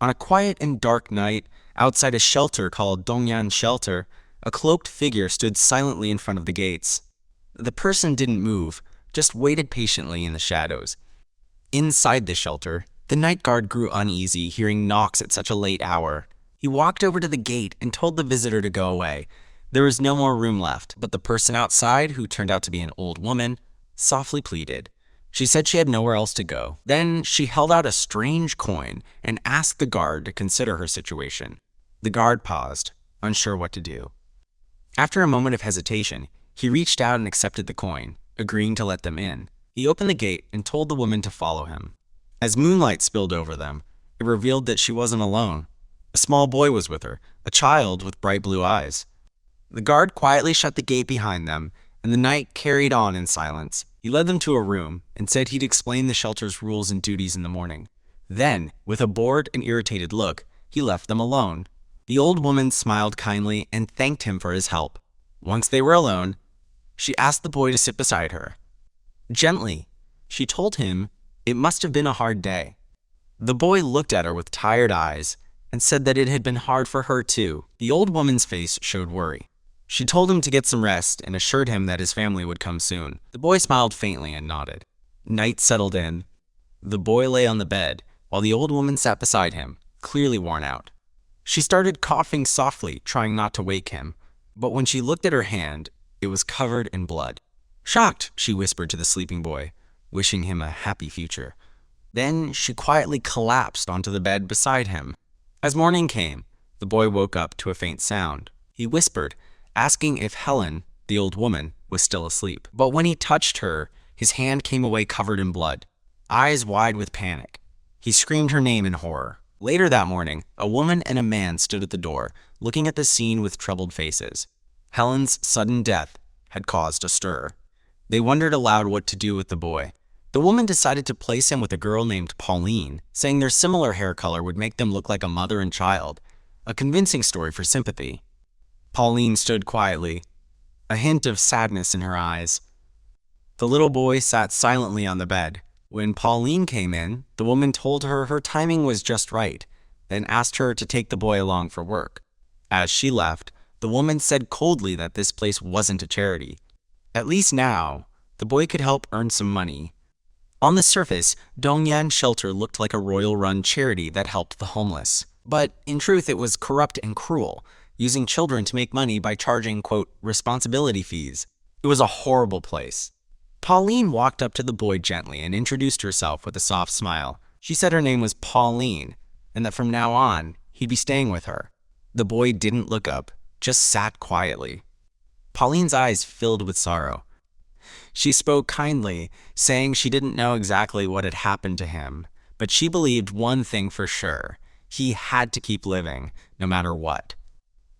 On a quiet and dark night, outside a shelter called Dongyan Shelter, a cloaked figure stood silently in front of the gates. The person didn't move, just waited patiently in the shadows. Inside the shelter, the night guard grew uneasy hearing knocks at such a late hour. He walked over to the gate and told the visitor to go away. There was no more room left, but the person outside, who turned out to be an old woman, softly pleaded. She said she had nowhere else to go. Then she held out a strange coin and asked the guard to consider her situation. The guard paused, unsure what to do. After a moment of hesitation, he reached out and accepted the coin, agreeing to let them in. He opened the gate and told the woman to follow him. As moonlight spilled over them, it revealed that she wasn't alone. A small boy was with her, a child with bright blue eyes. The guard quietly shut the gate behind them, and the night carried on in silence. He led them to a room and said he'd explain the shelter's rules and duties in the morning. Then, with a bored and irritated look, he left them alone. The old woman smiled kindly and thanked him for his help. Once they were alone, she asked the boy to sit beside her. Gently, she told him it must have been a hard day. The boy looked at her with tired eyes and said that it had been hard for her too. The old woman's face showed worry. She told him to get some rest and assured him that his family would come soon. The boy smiled faintly and nodded. Night settled in. The boy lay on the bed, while the old woman sat beside him, clearly worn out. She started coughing softly, trying not to wake him, but when she looked at her hand, it was covered in blood. Shocked, she whispered to the sleeping boy, wishing him a happy future. Then she quietly collapsed onto the bed beside him. As morning came, the boy woke up to a faint sound. He whispered, asking if Helen, the old woman, was still asleep. But when he touched her, his hand came away covered in blood, eyes wide with panic. He screamed her name in horror. Later that morning, a woman and a man stood at the door, looking at the scene with troubled faces. Helen's sudden death had caused a stir. They wondered aloud what to do with the boy. The woman decided to place him with a girl named Pauline, saying their similar hair color would make them look like a mother and child, a convincing story for sympathy. Pauline stood quietly, a hint of sadness in her eyes. The little boy sat silently on the bed. When Pauline came in, the woman told her her timing was just right, then asked her to take the boy along for work. As she left, the woman said coldly that this place wasn't a charity. At least now, the boy could help earn some money. On the surface, Dongyan Shelter looked like a royal-run charity that helped the homeless. But in truth, it was corrupt and cruel, using children to make money by charging, quote, responsibility fees. It was a horrible place. Pauline walked up to the boy gently and introduced herself with a soft smile. She said her name was Pauline, and that from now on, he'd be staying with her. The boy didn't look up, just sat quietly. Pauline's eyes filled with sorrow. She spoke kindly, saying she didn't know exactly what had happened to him, but she believed one thing for sure. He had to keep living, no matter what.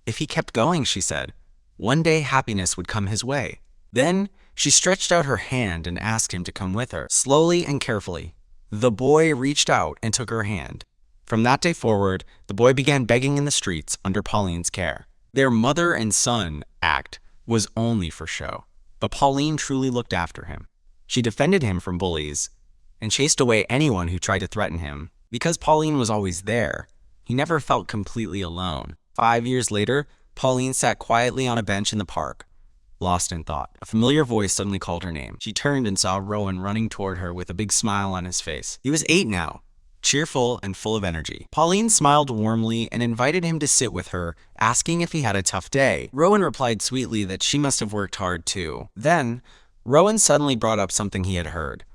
If he kept going, she said, one day happiness would come his way. Then she stretched out her hand and asked him to come with her. Slowly and carefully, the boy reached out and took her hand. From that day forward, the boy began begging in the streets under Pauline's care. Their mother and son act was only for show, but Pauline truly looked after him. She defended him from bullies and chased away anyone who tried to threaten him. Because Pauline was always there, he never felt completely alone. 5 years later, Pauline sat quietly on a bench in the park, lost in thought. A familiar voice suddenly called her name. She turned and saw Rowan running toward her with a big smile on his face. He was 8 now, cheerful and full of energy. Pauline smiled warmly and invited him to sit with her, asking if he had a tough day. Rowan replied sweetly that she must have worked hard too. Then, Rowan suddenly brought up something he had heard.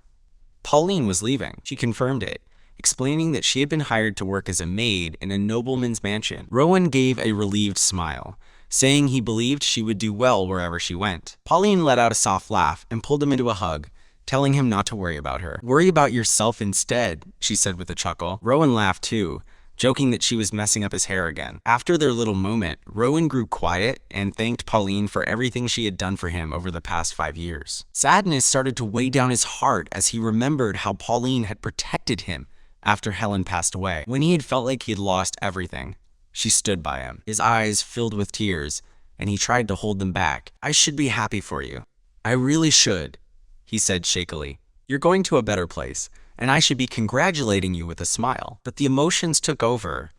Pauline was leaving. She confirmed it, explaining that she had been hired to work as a maid in a nobleman's mansion. Rowan gave a relieved smile, saying he believed she would do well wherever she went. Pauline let out a soft laugh and pulled him into a hug, telling him not to worry about her. Worry about yourself instead, she said with a chuckle. Rowan laughed too, joking that she was messing up his hair again. After their little moment, Rowan grew quiet and thanked Pauline for everything she had done for him over the past 5 years. Sadness started to weigh down his heart as he remembered how Pauline had protected him after Helen passed away. When he had felt like he had lost everything, she stood by him. His eyes filled with tears, and he tried to hold them back. I should be happy for you. I really should, he said shakily. You're going to a better place, and I should be congratulating you with a smile. But the emotions took over,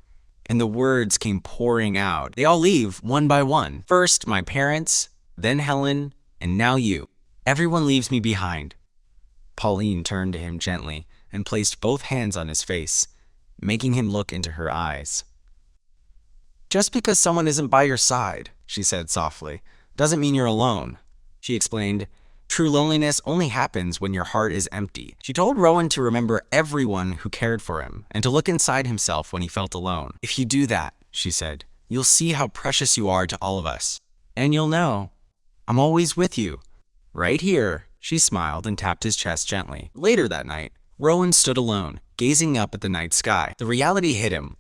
and the words came pouring out. They all leave, one by one. First, my parents, then Helen, and now you. Everyone leaves me behind. Pauline turned to him gently and placed both hands on his face, making him look into her eyes. Just because someone isn't by your side, she said softly, doesn't mean you're alone. She explained, true loneliness only happens when your heart is empty. She told Rowan to remember everyone who cared for him and to look inside himself when he felt alone. If you do that, she said, you'll see how precious you are to all of us. And you'll know, I'm always with you. Right here. She smiled and tapped his chest gently. Later that night, Rowan stood alone, gazing up at the night sky. The reality hit him.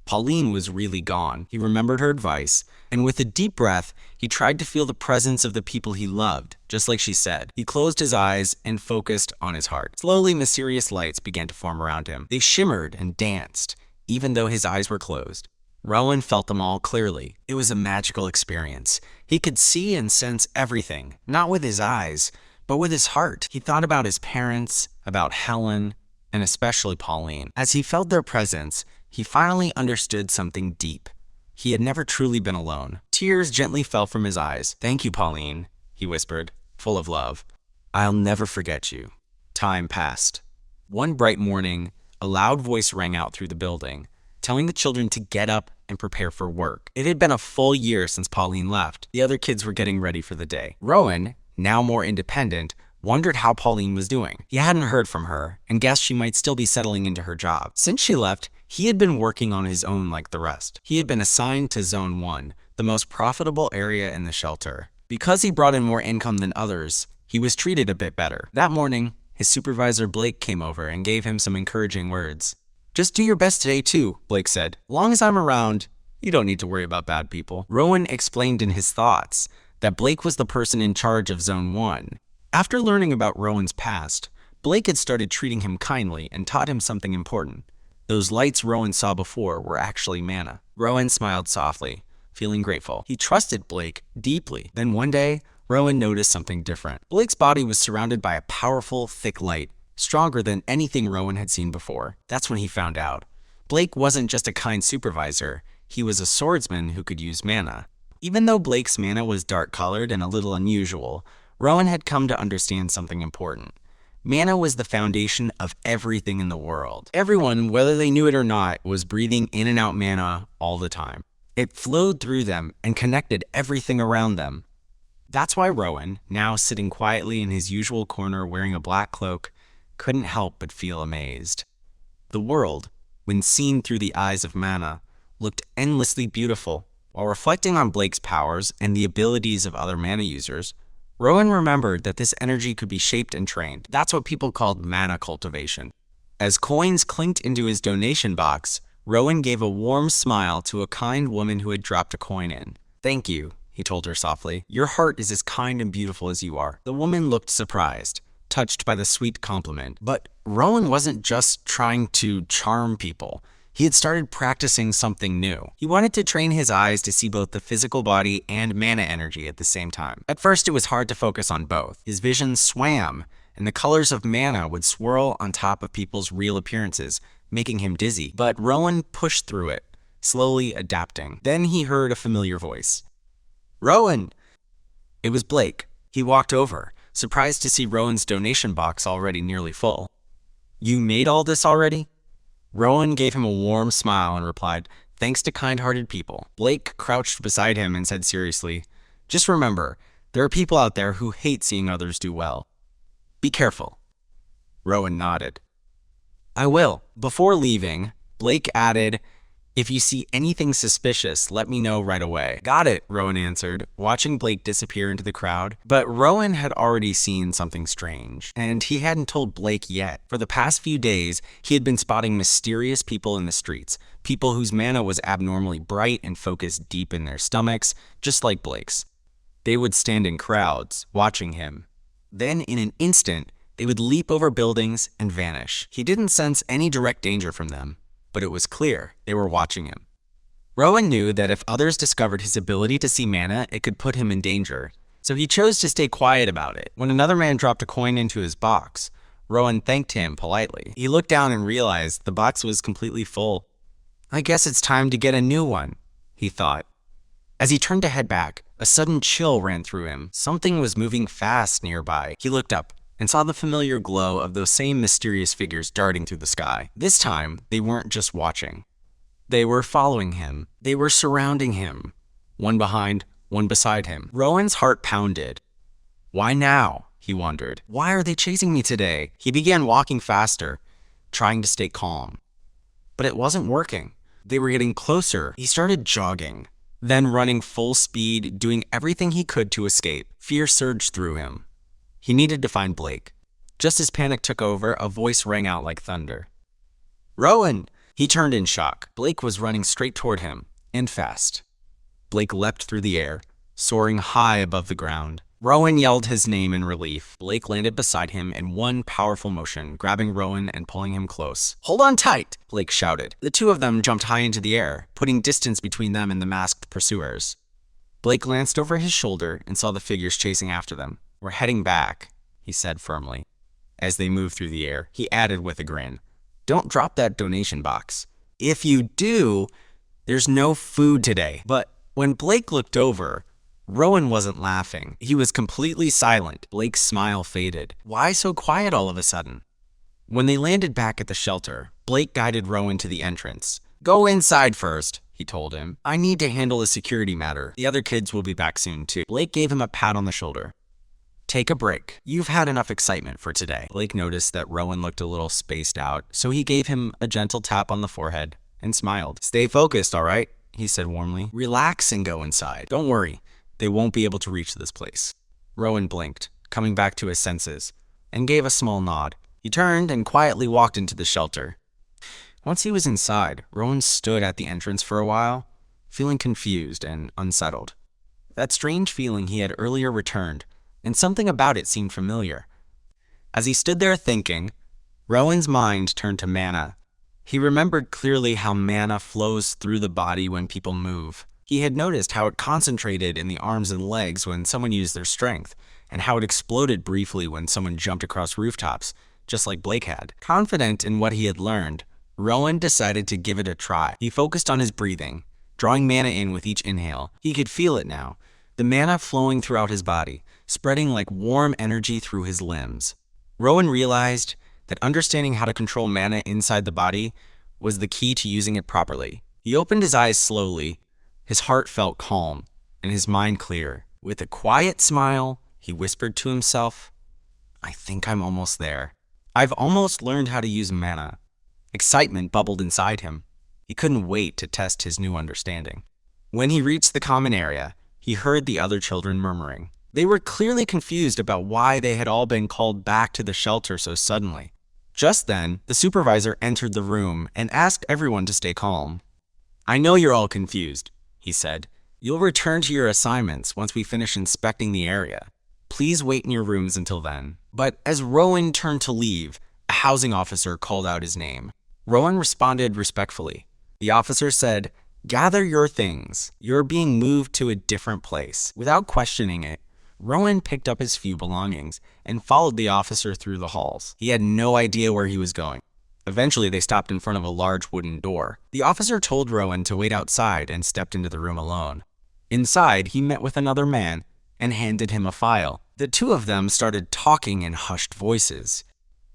Pauline was really gone. He remembered her advice, and with a deep breath, he tried to feel the presence of the people he loved, just like she said. He closed his eyes and focused on his heart. Slowly, mysterious lights began to form around him. They shimmered and danced, even though his eyes were closed. Rowan felt them all clearly. It was a magical experience. He could see and sense everything, not with his eyes, but with his heart. He thought about his parents, about Helen, and especially Pauline. As he felt their presence, he finally understood something deep. He had never truly been alone. Tears gently fell from his eyes. Thank you, Pauline, he whispered, full of love. I'll never forget you. Time passed. One bright morning, a loud voice rang out through the building, telling the children to get up and prepare for work. It had been a full year since Pauline left. The other kids were getting ready for the day. Rowan, now more independent, wondered how Pauline was doing. He hadn't heard from her and guessed she might still be settling into her job. Since she left, he had been working on his own like the rest. He had been assigned to Zone 1, the most profitable area in the shelter. Because he brought in more income than others, he was treated a bit better. That morning, his supervisor Blake came over and gave him some encouraging words. Just do your best today too, Blake said. Long as I'm around, you don't need to worry about bad people. Rowan explained in his thoughts that Blake was the person in charge of Zone 1. After learning about Rowan's past, Blake had started treating him kindly and taught him something important. Those lights Rowan saw before were actually mana. Rowan smiled softly, feeling grateful. He trusted Blake deeply. Then one day, Rowan noticed something different. Blake's body was surrounded by a powerful, thick light, stronger than anything Rowan had seen before. That's when he found out. Blake wasn't just a kind supervisor, he was a swordsman who could use mana. Even though Blake's mana was dark-colored and a little unusual, Rowan had come to understand something important. Mana was the foundation of everything in the world. Everyone, whether they knew it or not, was breathing in and out mana all the time. It flowed through them and connected everything around them. That's why Rowan, now sitting quietly in his usual corner wearing a black cloak, couldn't help but feel amazed. The world, when seen through the eyes of mana, looked endlessly beautiful. While reflecting on Blake's powers and the abilities of other mana users, Rowan remembered that this energy could be shaped and trained. That's what people called mana cultivation. As coins clinked into his donation box, Rowan gave a warm smile to a kind woman who had dropped a coin in. Thank you, he told her softly. Your heart is as kind and beautiful as you are. The woman looked surprised, touched by the sweet compliment. But Rowan wasn't just trying to charm people. He had started practicing something new. He wanted to train his eyes to see both the physical body and mana energy at the same time. At first, it was hard to focus on both. His vision swam, and the colors of mana would swirl on top of people's real appearances, making him dizzy. But Rowan pushed through it, slowly adapting. Then he heard a familiar voice. Rowan! It was Blake. He walked over, surprised to see Rowan's donation box already nearly full. You made all this already? Rowan gave him a warm smile and replied, thanks to kind-hearted people. Blake crouched beside him and said seriously, just remember, there are people out there who hate seeing others do well. Be careful. Rowan nodded. I will. Before leaving, Blake added, if you see anything suspicious, let me know right away. Got it, Rowan answered, watching Blake disappear into the crowd. But Rowan had already seen something strange, and he hadn't told Blake yet. For the past few days, he had been spotting mysterious people in the streets, people whose mana was abnormally bright and focused deep in their stomachs, just like Blake's. They would stand in crowds, watching him. Then, in an instant, they would leap over buildings and vanish. He didn't sense any direct danger from them, but it was clear they were watching him. Rowan knew that if others discovered his ability to see mana, it could put him in danger, so he chose to stay quiet about it. When another man dropped a coin into his box, Rowan thanked him politely. He looked down and realized the box was completely full. I guess it's time to get a new one, he thought. As he turned to head back, a sudden chill ran through him. Something was moving fast nearby. He looked up and saw the familiar glow of those same mysterious figures darting through the sky. This time, they weren't just watching. They were following him. They were surrounding him. One behind, one beside him. Rowan's heart pounded. Why now? He wondered. Why are they chasing me today? He began walking faster, trying to stay calm. But it wasn't working. They were getting closer. He started jogging, then running full speed, doing everything he could to escape. Fear surged through him. He needed to find Blake. Just as panic took over, a voice rang out like thunder. Rowan! He turned in shock. Blake was running straight toward him, and fast. Blake leapt through the air, soaring high above the ground. Rowan yelled his name in relief. Blake landed beside him in one powerful motion, grabbing Rowan and pulling him close. Hold on tight, Blake shouted. The two of them jumped high into the air, putting distance between them and the masked pursuers. Blake glanced over his shoulder and saw the figures chasing after them. We're heading back, he said firmly. As they moved through the air, he added with a grin, don't drop that donation box. If you do, there's no food today. But when Blake looked over, Rowan wasn't laughing. He was completely silent. Blake's smile faded. Why so quiet all of a sudden? When they landed back at the shelter, Blake guided Rowan to the entrance. Go inside first, he told him. I need to handle a security matter. The other kids will be back soon too. Blake gave him a pat on the shoulder. Take a break. You've had enough excitement for today. Blake noticed that Rowan looked a little spaced out, so he gave him a gentle tap on the forehead and smiled. Stay focused, all right? He said warmly. Relax and go inside. Don't worry. They won't be able to reach this place. Rowan blinked, coming back to his senses, and gave a small nod. He turned and quietly walked into the shelter. Once he was inside, Rowan stood at the entrance for a while, feeling confused and unsettled. That strange feeling he had earlier returned, and something about it seemed familiar. As he stood there thinking, Rowan's mind turned to mana. He remembered clearly how mana flows through the body when people move. He had noticed how it concentrated in the arms and legs when someone used their strength, and how it exploded briefly when someone jumped across rooftops, just like Blake had. Confident in what he had learned, Rowan decided to give it a try. He focused on his breathing, drawing mana in with each inhale. He could feel it now, the mana flowing throughout his body, spreading like warm energy through his limbs. Rowan realized that understanding how to control mana inside the body was the key to using it properly. He opened his eyes slowly. His heart felt calm, and his mind clear. With a quiet smile, he whispered to himself, I think I'm almost there. I've almost learned how to use mana. Excitement bubbled inside him. He couldn't wait to test his new understanding. When he reached the common area, he heard the other children murmuring. They were clearly confused about why they had all been called back to the shelter so suddenly. Just then, the supervisor entered the room and asked everyone to stay calm. I know you're all confused, he said. You'll return to your assignments once we finish inspecting the area. Please wait in your rooms until then. But as Rowan turned to leave, a housing officer called out his name. Rowan responded respectfully. The officer said, Gather your things. You're being moved to a different place. Without questioning it, Rowan picked up his few belongings and followed the officer through the halls. He had no idea where he was going. Eventually, they stopped in front of a large wooden door. The officer told Rowan to wait outside and stepped into the room alone. Inside, he met with another man and handed him a file. The two of them started talking in hushed voices.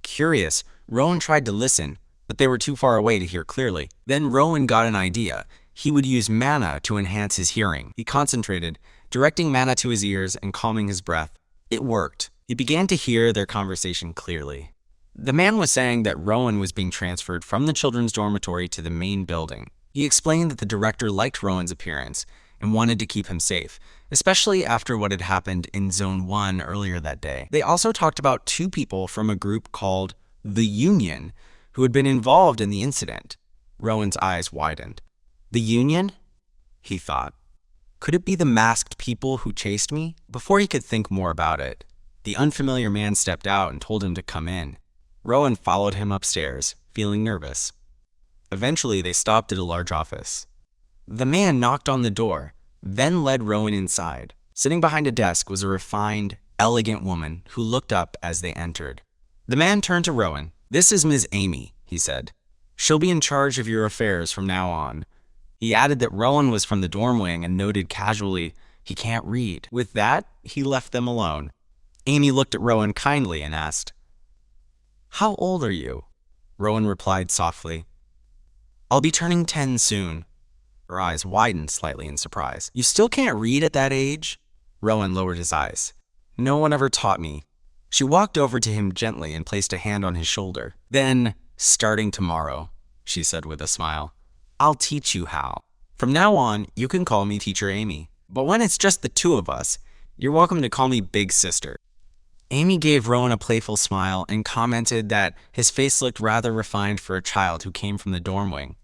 Curious, Rowan tried to listen, but they were too far away to hear clearly. Then Rowan got an idea. He would use mana to enhance his hearing. He concentrated, directing mana to his ears and calming his breath. It worked. He began to hear their conversation clearly. The man was saying that Rowan was being transferred from the children's dormitory to the main building. He explained that the director liked Rowan's appearance and wanted to keep him safe, especially after what had happened in Zone 1 earlier that day. They also talked about two people from a group called the Union who had been involved in the incident. Rowan's eyes widened. The Union? He thought. Could it be the masked people who chased me? Before he could think more about it, the unfamiliar man stepped out and told him to come in. Rowan followed him upstairs, feeling nervous. Eventually, they stopped at a large office. The man knocked on the door, then led Rowan inside. Sitting behind a desk was a refined, elegant woman who looked up as they entered. The man turned to Rowan. "This is Ms. Amy," he said. "She'll be in charge of your affairs from now on." He added that Rowan was from the dorm wing and noted casually, "He can't read." With that, he left them alone. Amy looked at Rowan kindly and asked, "How old are you?" Rowan replied softly, "I'll be turning 10 soon." Her eyes widened slightly in surprise. "You still can't read at that age?" Rowan lowered his eyes. "No one ever taught me." She walked over to him gently and placed a hand on his shoulder. "Then, starting tomorrow," she said with a smile, "I'll teach you how. From now on, you can call me Teacher Amy. But when it's just the two of us, you're welcome to call me Big Sister." Amy gave Rowan a playful smile and commented that his face looked rather refined for a child who came from the dorm wing.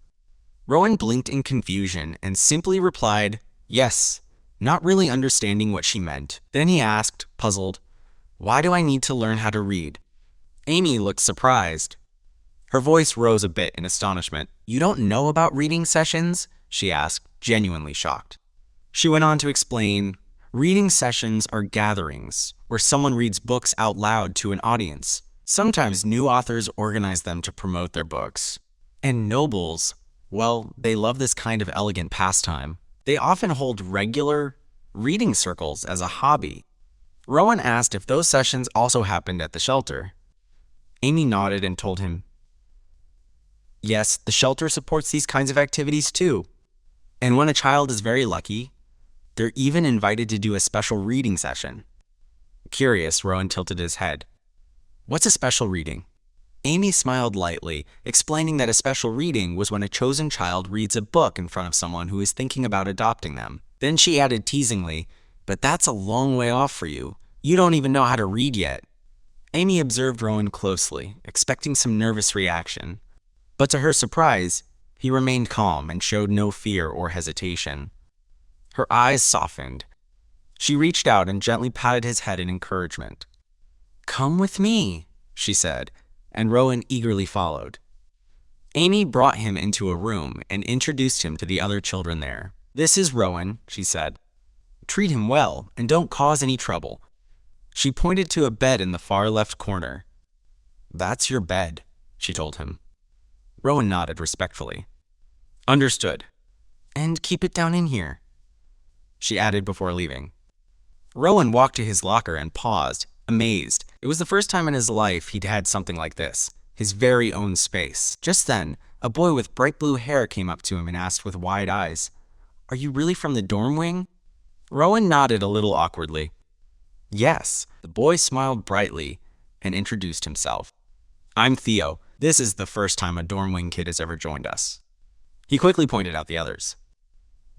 Rowan blinked in confusion and simply replied, "Yes," not really understanding what she meant. Then he asked, puzzled, "Why do I need to learn how to read?" Amy looked surprised. Her voice rose a bit in astonishment. "You don't know about reading sessions?" she asked, genuinely shocked. She went on to explain, "Reading sessions are gatherings where someone reads books out loud to an audience. Sometimes new authors organize them to promote their books. And nobles, well, they love this kind of elegant pastime. They often hold regular reading circles as a hobby." Rowan asked if those sessions also happened at the shelter. Amy nodded and told him, "Yes, the shelter supports these kinds of activities too. And when a child is very lucky, they're even invited to do a special reading session." Curious, Rowan tilted his head. "What's a special reading?" Amy smiled lightly, explaining that a special reading was when a chosen child reads a book in front of someone who is thinking about adopting them. Then she added teasingly, "But that's a long way off for you. You don't even know how to read yet." Amy observed Rowan closely, expecting some nervous reaction. But to her surprise, he remained calm and showed no fear or hesitation. Her eyes softened. She reached out and gently patted his head in encouragement. "Come with me," she said, and Rowan eagerly followed. Amy brought him into a room and introduced him to the other children there. "This is Rowan," she said. "Treat him well and don't cause any trouble." She pointed to a bed in the far left corner. "That's your bed," she told him. Rowan nodded respectfully. "Understood. And keep it down in here," she added before leaving. Rowan walked to his locker and paused, amazed. It was the first time in his life he'd had something like this, his very own space. Just then, a boy with bright blue hair came up to him and asked with wide eyes, "Are you really from the dorm wing?" Rowan nodded a little awkwardly. "Yes." The boy smiled brightly and introduced himself. "I'm Theo. This is the first time a dorm wing kid has ever joined us." He quickly pointed out the others.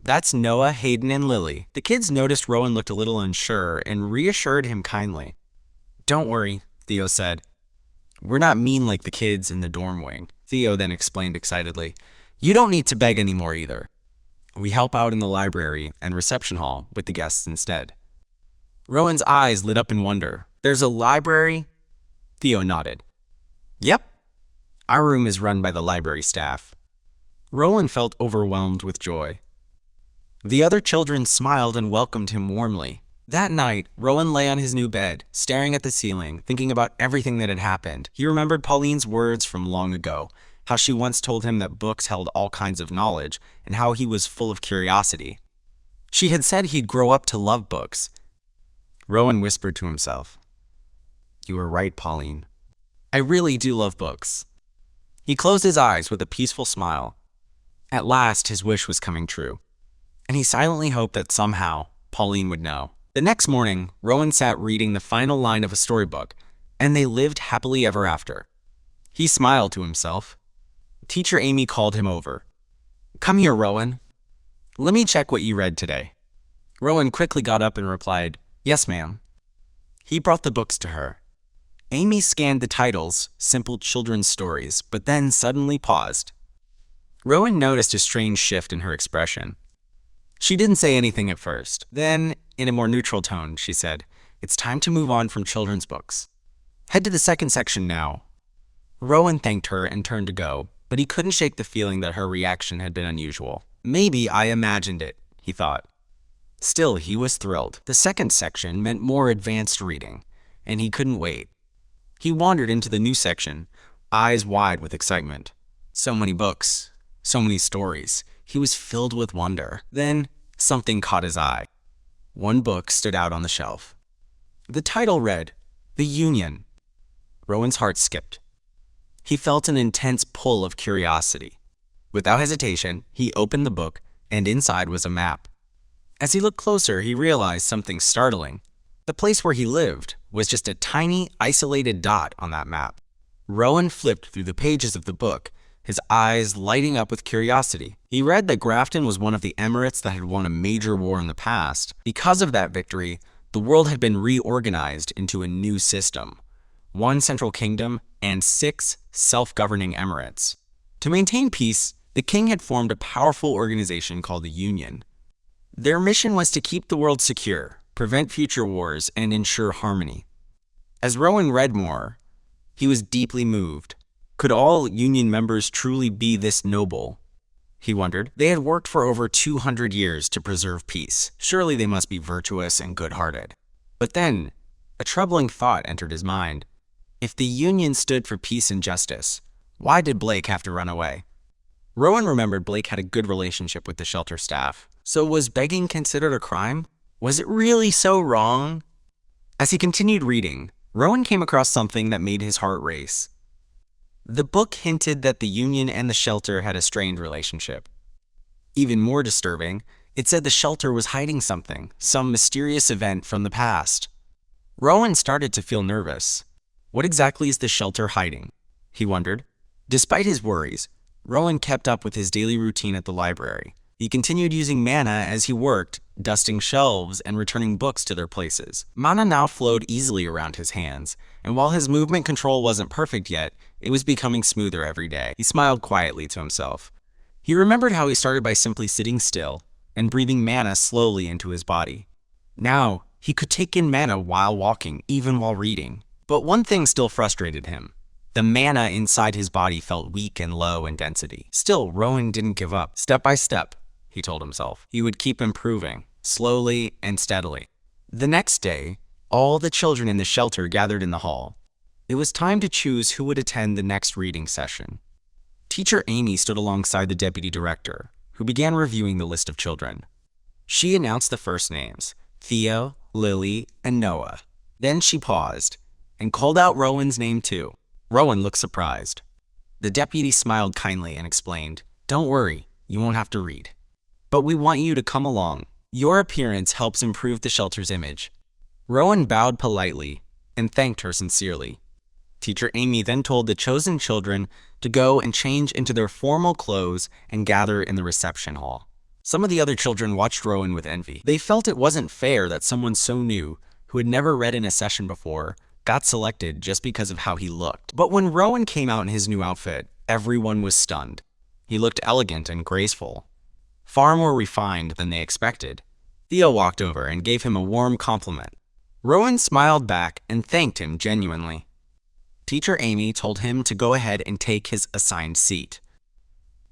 "That's Noah, Hayden, and Lily." The kids noticed Rowan looked a little unsure and reassured him kindly. "Don't worry," Theo said. "We're not mean like the kids in the dorm wing." Theo then explained excitedly, "You don't need to beg anymore either. We help out in the library and reception hall with the guests instead." Rowan's eyes lit up in wonder. "There's a library?" Theo nodded. "Yep. Our room is run by the library staff." Rowan felt overwhelmed with joy. The other children smiled and welcomed him warmly. That night, Rowan lay on his new bed, staring at the ceiling, thinking about everything that had happened. He remembered Pauline's words from long ago, how she once told him that books held all kinds of knowledge, and how he was full of curiosity. She had said he'd grow up to love books. Rowan whispered to himself, "You were right, Pauline. I really do love books." He closed his eyes with a peaceful smile. At last, his wish was coming true, and he silently hoped that somehow Pauline would know. The next morning, Rowan sat reading the final line of a storybook, and they lived happily ever after. He smiled to himself. Teacher Amy called him over. "Come here, Rowan. Let me check what you read today." Rowan quickly got up and replied, "Yes, ma'am." He brought the books to her. Amy scanned the titles, simple children's stories, but then suddenly paused. Rowan noticed a strange shift in her expression. She didn't say anything at first. Then, in a more neutral tone, she said, "It's time to move on from children's books. Head to the second section now." Rowan thanked her and turned to go, but he couldn't shake the feeling that her reaction had been unusual. "Maybe I imagined it," he thought. Still, he was thrilled. The second section meant more advanced reading, and he couldn't wait. He wandered into the new section, eyes wide with excitement. So many books, so many stories. He was filled with wonder. Then, something caught his eye. One book stood out on the shelf. The title read, The Union. Rowan's heart skipped. He felt an intense pull of curiosity. Without hesitation, he opened the book, and inside was a map. As he looked closer, he realized something startling. The place where he lived was just a tiny, isolated dot on that map. Rowan flipped through the pages of the book, his eyes lighting up with curiosity. He read that Grafton was one of the emirates that had won a major war in the past. Because of that victory, the world had been reorganized into a new system. One central kingdom and 6 self-governing emirates. To maintain peace, the king had formed a powerful organization called the Union. Their mission was to keep the world secure, prevent future wars, and ensure harmony. As Rowan read more, he was deeply moved. Could all Union members truly be this noble? He wondered. They had worked for over 200 years to preserve peace. Surely they must be virtuous and good-hearted. But then, a troubling thought entered his mind. If the Union stood for peace and justice, why did Blake have to run away? Rowan remembered Blake had a good relationship with the shelter staff. So was begging considered a crime? Was it really so wrong? As he continued reading, Rowan came across something that made his heart race. The book hinted that the Union and the shelter had a strained relationship. Even more disturbing, it said the shelter was hiding something, some mysterious event from the past. Rowan started to feel nervous. What exactly is the shelter hiding? He wondered. Despite his worries, Rowan kept up with his daily routine at the library. He continued using mana as he worked, dusting shelves and returning books to their places. Mana now flowed easily around his hands, and while his movement control wasn't perfect yet, it was becoming smoother every day. He smiled quietly to himself. He remembered how he started by simply sitting still and breathing mana slowly into his body. Now, he could take in mana while walking, even while reading. But one thing still frustrated him. The mana inside his body felt weak and low in density. Still, Rowan didn't give up. Step by step, he told himself. He would keep improving, slowly and steadily. The next day, all the children in the shelter gathered in the hall. It was time to choose who would attend the next reading session. Teacher Amy stood alongside the deputy director, who began reviewing the list of children. She announced the first names, Theo, Lily, and Noah. Then she paused and called out Rowan's name too. Rowan looked surprised. The deputy smiled kindly and explained, "Don't worry, you won't have to read. But we want you to come along. Your appearance helps improve the shelter's image." Rowan bowed politely and thanked her sincerely. Teacher Amy then told the chosen children to go and change into their formal clothes and gather in the reception hall. Some of the other children watched Rowan with envy. They felt it wasn't fair that someone so new, who had never read in a session before, got selected just because of how he looked. But when Rowan came out in his new outfit, everyone was stunned. He looked elegant and graceful, far more refined than they expected. Theo walked over and gave him a warm compliment. Rowan smiled back and thanked him genuinely. Teacher Amy told him to go ahead and take his assigned seat.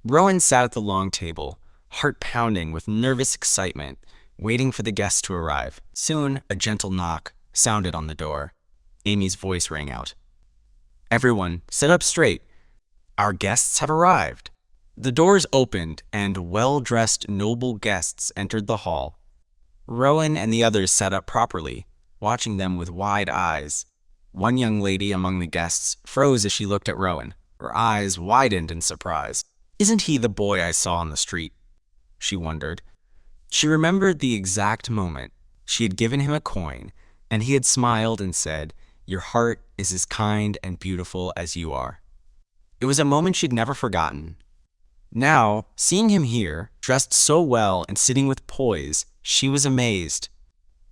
Rowan sat at the long table, heart pounding with nervous excitement, waiting for the guests to arrive. Soon, a gentle knock sounded on the door. Amy's voice rang out. "Everyone, sit up straight. Our guests have arrived." The doors opened, and well-dressed noble guests entered the hall. Rowan and the others sat up properly, watching them with wide eyes. One young lady among the guests froze as she looked at Rowan. Her eyes widened in surprise. "Isn't he the boy I saw on the street?" she wondered. She remembered the exact moment. She had given him a coin, and he had smiled and said, "Your heart is as kind and beautiful as you are." It was a moment she'd never forgotten. Now, seeing him here, dressed so well and sitting with poise, she was amazed.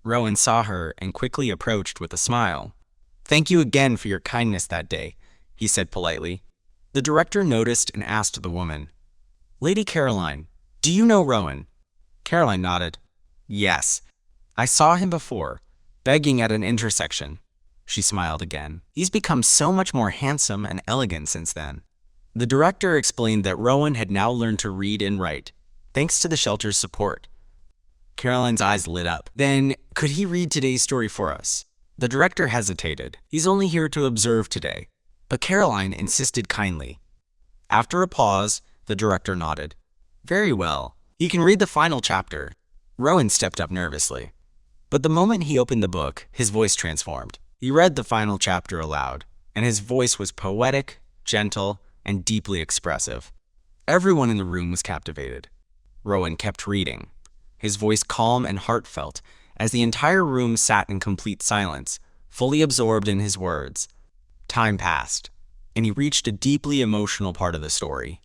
Rowan saw her and quickly approached with a smile. "Thank you again for your kindness that day," he said politely. The director noticed and asked the woman, "Lady Caroline, do you know Rowan?" Caroline nodded. "Yes, I saw him before, begging at an intersection." She smiled again. "He's become so much more handsome and elegant since then." The director explained that Rowan had now learned to read and write, thanks to the shelter's support. Caroline's eyes lit up. "Then, could he read today's story for us?" The director hesitated. He's only here to observe today. But Caroline insisted kindly. After a pause, the director nodded. Very well. He can read the final chapter. Rowan stepped up nervously. But the moment he opened the book, his voice transformed. He read the final chapter aloud, and his voice was poetic, gentle, and deeply expressive. Everyone in the room was captivated. Rowan kept reading, his voice calm and heartfelt, as the entire room sat in complete silence, fully absorbed in his words. Time passed, and he reached a deeply emotional part of the story.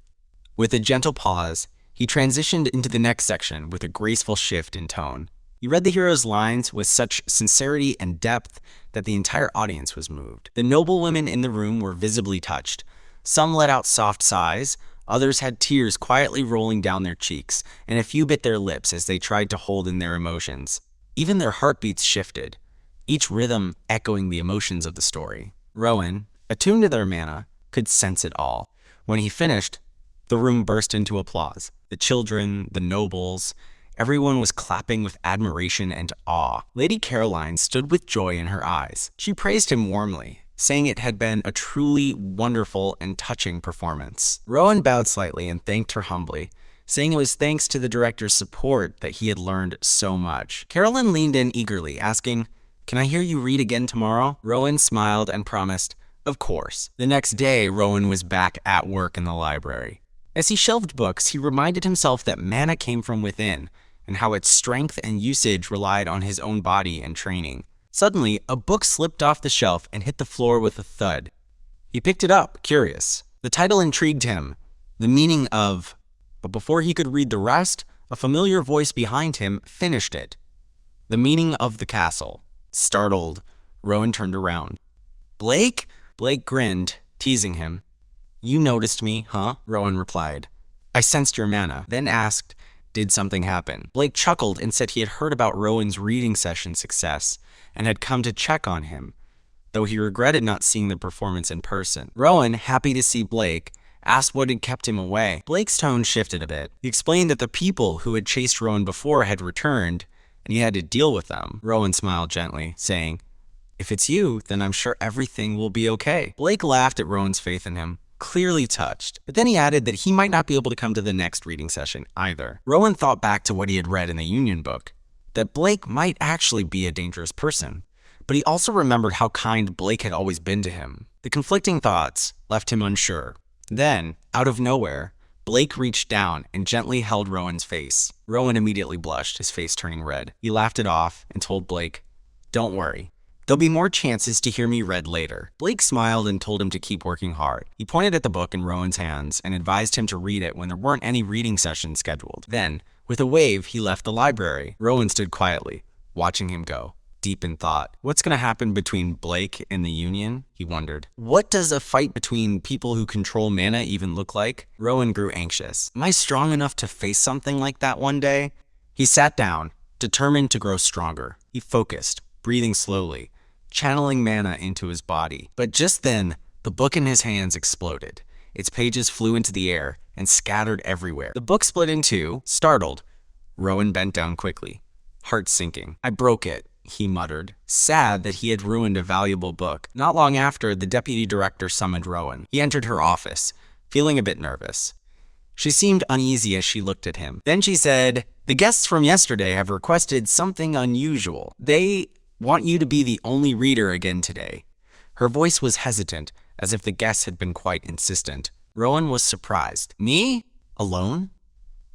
With a gentle pause, he transitioned into the next section with a graceful shift in tone. He read the hero's lines with such sincerity and depth that the entire audience was moved. The noble women in the room were visibly touched. Some let out soft sighs, others had tears quietly rolling down their cheeks, and a few bit their lips as they tried to hold in their emotions. Even their heartbeats shifted, each rhythm echoing the emotions of the story. Rowan, attuned to their mana, could sense it all. When he finished, the room burst into applause. The children, the nobles, everyone was clapping with admiration and awe. Lady Caroline stood with joy in her eyes. She praised him warmly, saying it had been a truly wonderful and touching performance. Rowan bowed slightly and thanked her humbly, saying it was thanks to the director's support that he had learned so much. Caroline leaned in eagerly, asking, "Can I hear you read again tomorrow?" Rowan smiled and promised, "Of course." The next day, Rowan was back at work in the library. As he shelved books, he reminded himself that mana came from within, and how its strength and usage relied on his own body and training. Suddenly, a book slipped off the shelf and hit the floor with a thud. He picked it up, curious. The title intrigued him, the meaning of... But before he could read the rest, a familiar voice behind him finished it. The meaning of the castle. Startled, Rowan turned around. "Blake?" Blake grinned, teasing him. "You noticed me, huh?" Rowan replied. "I sensed your mana," then asked, did something happen? Blake chuckled and said he had heard about Rowan's reading session success and had come to check on him, though he regretted not seeing the performance in person. Rowan, happy to see Blake, asked what had kept him away. Blake's tone shifted a bit. He explained that the people who had chased Rowan before had returned, and he had to deal with them. Rowan smiled gently, saying, "If it's you, then I'm sure everything will be okay." Blake laughed at Rowan's faith in him, clearly touched, but then he added that he might not be able to come to the next reading session either. Rowan thought back to what he had read in the Union book, that Blake might actually be a dangerous person, but he also remembered how kind Blake had always been to him. The conflicting thoughts left him unsure. Then, out of nowhere, Blake reached down and gently held Rowan's face. Rowan immediately blushed, his face turning red. He laughed it off and told Blake, "Don't worry. There'll be more chances to hear me read later." Blake smiled and told him to keep working hard. He pointed at the book in Rowan's hands and advised him to read it when there weren't any reading sessions scheduled. Then, with a wave, he left the library. Rowan stood quietly, watching him go, deep in thought. What's going to happen between Blake and the Union? He wondered. What does a fight between people who control mana even look like? Rowan grew anxious. Am I strong enough to face something like that one day? He sat down, determined to grow stronger. He focused, breathing slowly, channeling mana into his body. But just then, the book in his hands exploded. Its pages flew into the air and scattered everywhere. The book split in two. Startled, Rowan bent down quickly, heart sinking. "I broke it," he muttered, sad that he had ruined a valuable book. Not long after, the deputy director summoned Rowan. He entered her office, feeling a bit nervous. She seemed uneasy as she looked at him. Then she said, "The guests from yesterday have requested something unusual. They want you to be the only reader again today." Her voice was hesitant, as if the guests had been quite insistent. Rowan was surprised. "Me? Alone?"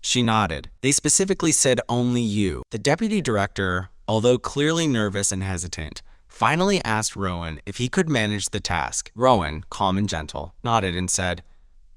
She nodded. "They specifically said only you." The deputy director, although clearly nervous and hesitant, finally asked Rowan if he could manage the task. Rowan, calm and gentle, nodded and said,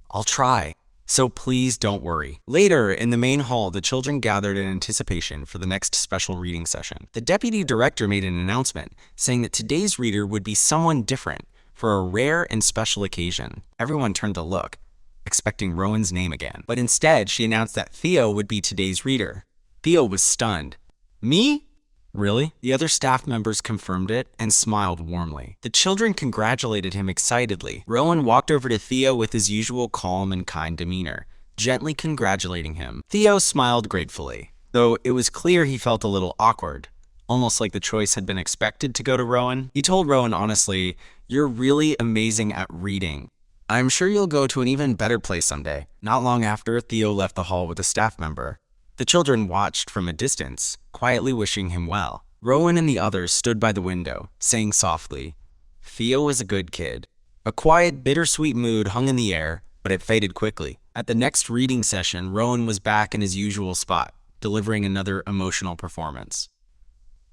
"I'll try. So please don't worry." Later, in the main hall, the children gathered in anticipation for the next special reading session. The deputy director made an announcement saying that today's reader would be someone different for a rare and special occasion. Everyone turned to look, expecting Rowan's name again. But instead, she announced that Theo would be today's reader. Theo was stunned. "Me? Really?" The other staff members confirmed it and smiled warmly. The children congratulated him excitedly. Rowan walked over to Theo with his usual calm and kind demeanor, gently congratulating him. Theo smiled gratefully, though it was clear he felt a little awkward. almost like the choice had been expected to go to Rowan. He told Rowan honestly, "You're really amazing at reading. I'm sure you'll go to an even better place someday." Not long after, Theo left the hall with a staff member. The children watched from a distance, quietly wishing him well. Rowan and the others stood by the window, saying softly, "Theo is a good kid." A quiet, bittersweet mood hung in the air, but it faded quickly. At the next reading session, Rowan was back in his usual spot, delivering another emotional performance.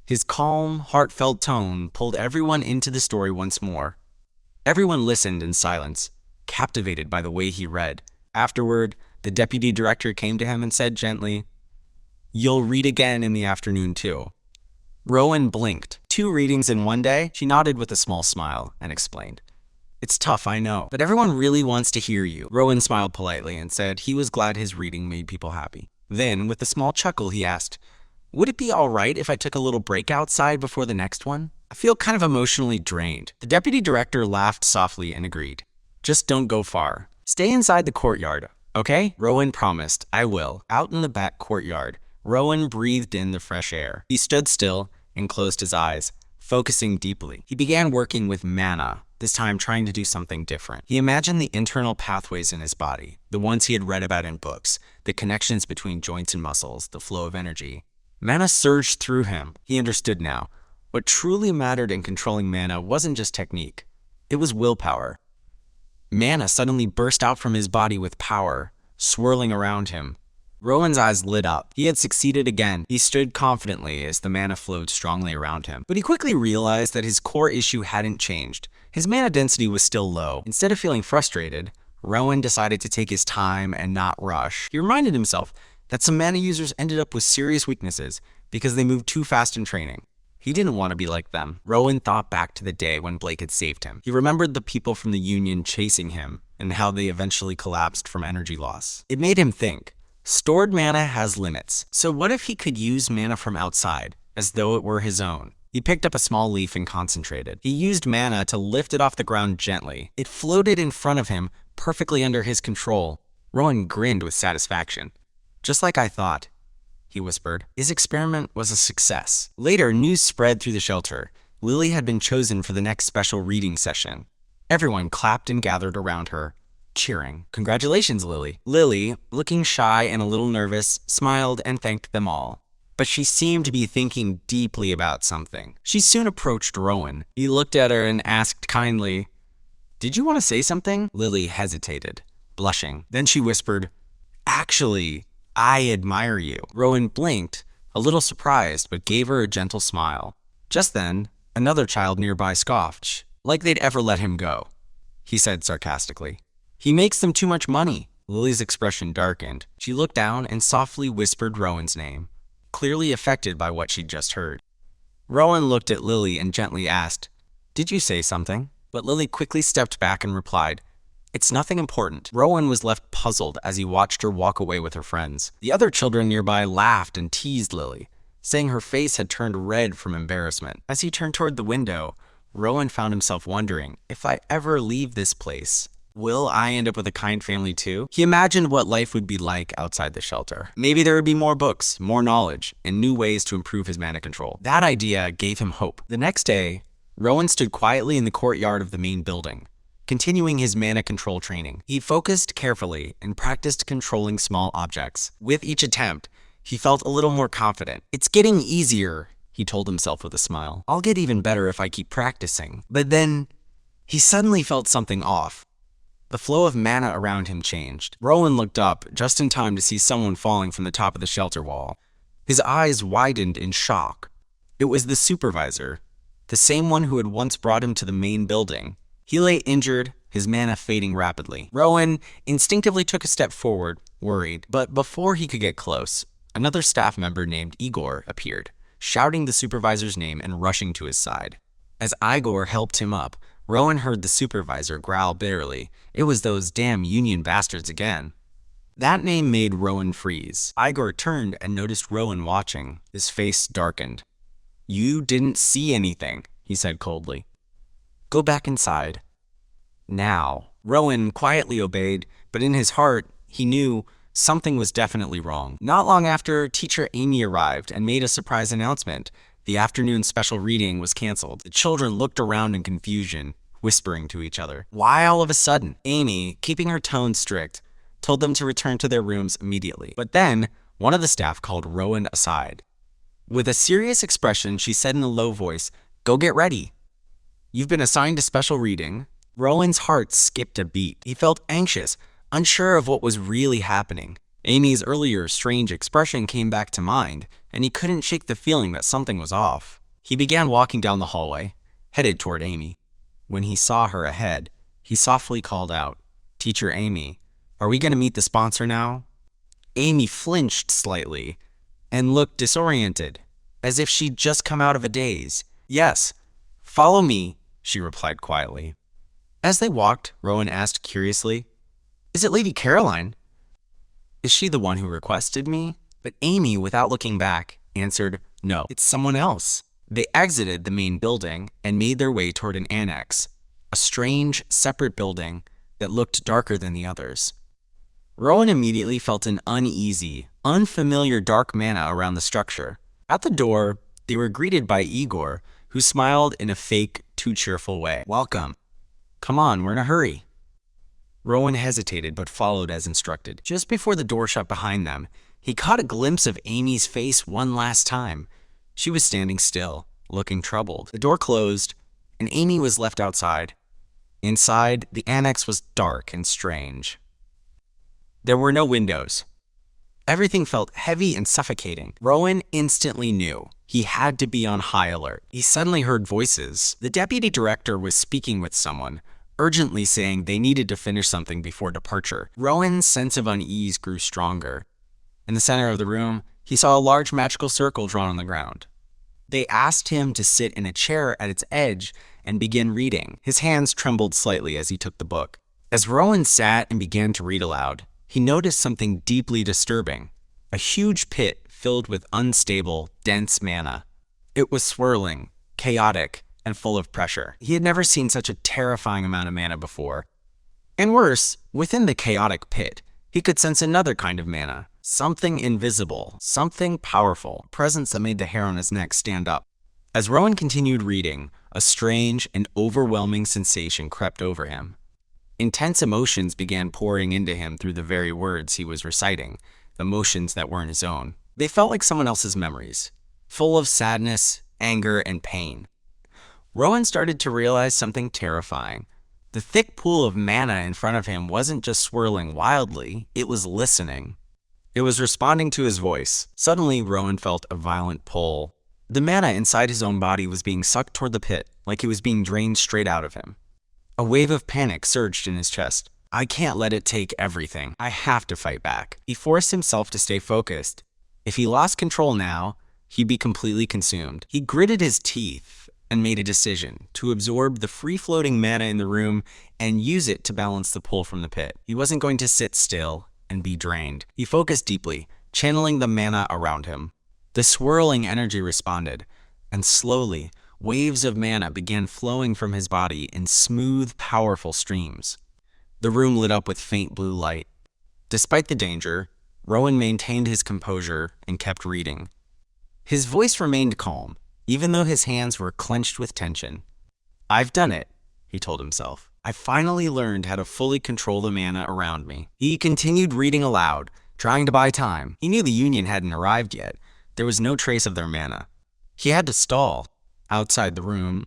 His calm, heartfelt tone pulled everyone into the story once more. Everyone listened in silence, captivated by the way he read. Afterward, the deputy director came to him and said gently, "You'll read again in the afternoon too." Rowan blinked. 2 readings in one day? She nodded with a small smile and explained, "It's tough, I know, but everyone really wants to hear you." Rowan smiled politely and said he was glad his reading made people happy. Then, with a small chuckle, he asked, "Would it be all right if I took a little break outside before the next one? I feel kind of emotionally drained." The deputy director laughed softly and agreed. "Just don't go far. Stay inside the courtyard, okay?" Rowan promised. "I will." Out in the back courtyard, Rowan breathed in the fresh air. He stood still and closed his eyes, focusing deeply. He began working with mana, this time trying to do something different. He imagined the internal pathways in his body, the ones he had read about in books, the connections between joints and muscles, the flow of energy. Mana surged through him. He understood now. What truly mattered in controlling mana wasn't just technique. It was willpower. Mana suddenly burst out from his body with power, swirling around him. Rowan's eyes lit up. He had succeeded again. He stood confidently as the mana flowed strongly around him. But he quickly realized that his core issue hadn't changed. His mana density was still low. Instead of feeling frustrated, Rowan decided to take his time and not rush. He reminded himself that some mana users ended up with serious weaknesses because they moved too fast in training. He didn't want to be like them. Rowan thought back to the day when Blake had saved him. He remembered the people from the Union chasing him and how they eventually collapsed from energy loss. It made him think. Stored mana has limits, so what if he could use mana from outside, as though it were his own? He picked up a small leaf and concentrated. He used mana to lift it off the ground gently. It floated in front of him, perfectly under his control. Rowan grinned with satisfaction. "Just like I thought," he whispered. His experiment was a success. Later, news spread through the shelter. Lily had been chosen for the next special reading session. Everyone clapped and gathered around her, cheering. "Congratulations, Lily." Lily, looking shy and a little nervous, smiled and thanked them all. But she seemed to be thinking deeply about something. She soon approached Rowan. He looked at her and asked kindly, "Did you want to say something?" Lily hesitated, blushing. Then she whispered, "Actually, I admire you." Rowan blinked, a little surprised, but gave her a gentle smile. Just then, another child nearby scoffed, like they'd ever let him go. He said sarcastically, "He makes them too much money." Lily's expression darkened. She looked down and softly whispered Rowan's name, clearly affected by what she'd just heard. Rowan looked at Lily and gently asked, "Did you say something?" But Lily quickly stepped back and replied, "It's nothing important." Rowan was left puzzled as he watched her walk away with her friends. The other children nearby laughed and teased Lily, saying her face had turned red from embarrassment. As he turned toward the window, Rowan found himself wondering, if I ever leave this place, will I end up with a kind family too? He imagined what life would be like outside the shelter. Maybe there would be more books, more knowledge, and new ways to improve his mana control. That idea gave him hope. The next day, Rowan stood quietly in the courtyard of the main building, continuing his mana control training. He focused carefully and practiced controlling small objects. With each attempt, he felt a little more confident. "It's getting easier," he told himself with a smile. "I'll get even better if I keep practicing." But then, he suddenly felt something off. The flow of mana around him changed. Rowan looked up just in time to see someone falling from the top of the shelter wall. His eyes widened in shock. It was the supervisor, the same one who had once brought him to the main building. He lay injured, his mana fading rapidly. Rowan instinctively took a step forward, worried. But before he could get close, another staff member named Igor appeared, shouting the supervisor's name and rushing to his side. As Igor helped him up, Rowan heard the supervisor growl bitterly. It was those damn Union bastards again. That name made Rowan freeze. Igor turned and noticed Rowan watching. His face darkened. "You didn't see anything," he said coldly. "Go back inside. Now." Rowan quietly obeyed, but in his heart, he knew something was definitely wrong. Not long after, teacher Amy arrived and made a surprise announcement. The afternoon special reading was canceled. The children looked around in confusion, whispering to each other. Why all of a sudden? Amy, keeping her tone strict, told them to return to their rooms immediately. But then, one of the staff called Rowan aside. With a serious expression, she said in a low voice, "Go get ready. You've been assigned to special reading." Rowan's heart skipped a beat. He felt anxious, unsure of what was really happening. Amy's earlier strange expression came back to mind, and he couldn't shake the feeling that something was off. He began walking down the hallway, headed toward Amy. When he saw her ahead, he softly called out, "Teacher Amy, are we going to meet the sponsor now?" Amy flinched slightly and looked disoriented, as if she'd just come out of a daze. "Yes, follow me," she replied quietly. As they walked, Rowan asked curiously, "Is it Lady Caroline? Is she the one who requested me?" But Amy, without looking back, answered, "No, it's someone else." They exited the main building and made their way toward an annex, a strange, separate building that looked darker than the others. Rowan immediately felt an uneasy, unfamiliar dark mana around the structure. At the door, they were greeted by Igor, who smiled in a fake, too cheerful way. "Welcome. Come on, we're in a hurry." Rowan hesitated but followed as instructed. Just before the door shut behind them, he caught a glimpse of Amy's face one last time. She was standing still, looking troubled. The door closed, and Amy was left outside. Inside, the annex was dark and strange. There were no windows. Everything felt heavy and suffocating. Rowan instantly knew he had to be on high alert. He suddenly heard voices. The deputy director was speaking with someone, urgently saying they needed to finish something before departure. Rowan's sense of unease grew stronger. In the center of the room, he saw a large magical circle drawn on the ground. They asked him to sit in a chair at its edge and begin reading. His hands trembled slightly as he took the book. As Rowan sat and began to read aloud, he noticed something deeply disturbing, a huge pit filled with unstable, dense mana. It was swirling, chaotic, and full of pressure. He had never seen such a terrifying amount of mana before. And worse, within the chaotic pit, he could sense another kind of mana, something invisible, something powerful, a presence that made the hair on his neck stand up. As Rowan continued reading, a strange and overwhelming sensation crept over him. Intense emotions began pouring into him through the very words he was reciting, emotions that weren't his own. They felt like someone else's memories, full of sadness, anger, and pain. Rowan started to realize something terrifying. The thick pool of mana in front of him wasn't just swirling wildly, it was listening. It was responding to his voice. Suddenly, Rowan felt a violent pull. The mana inside his own body was being sucked toward the pit, like it was being drained straight out of him. A wave of panic surged in his chest. "I can't let it take everything. I have to fight back." He forced himself to stay focused. If he lost control now, he'd be completely consumed. He gritted his teeth and made a decision to absorb the free-floating mana in the room and use it to balance the pull from the pit. He wasn't going to sit still and be drained. He focused deeply, channeling the mana around him. The swirling energy responded, and slowly, waves of mana began flowing from his body in smooth, powerful streams. The room lit up with faint blue light. Despite the danger, Rowan maintained his composure and kept reading. His voice remained calm, even though his hands were clenched with tension. "I've done it," he told himself. "I finally learned how to fully control the mana around me." He continued reading aloud, trying to buy time. He knew the Union hadn't arrived yet. There was no trace of their mana. He had to stall. Outside the room,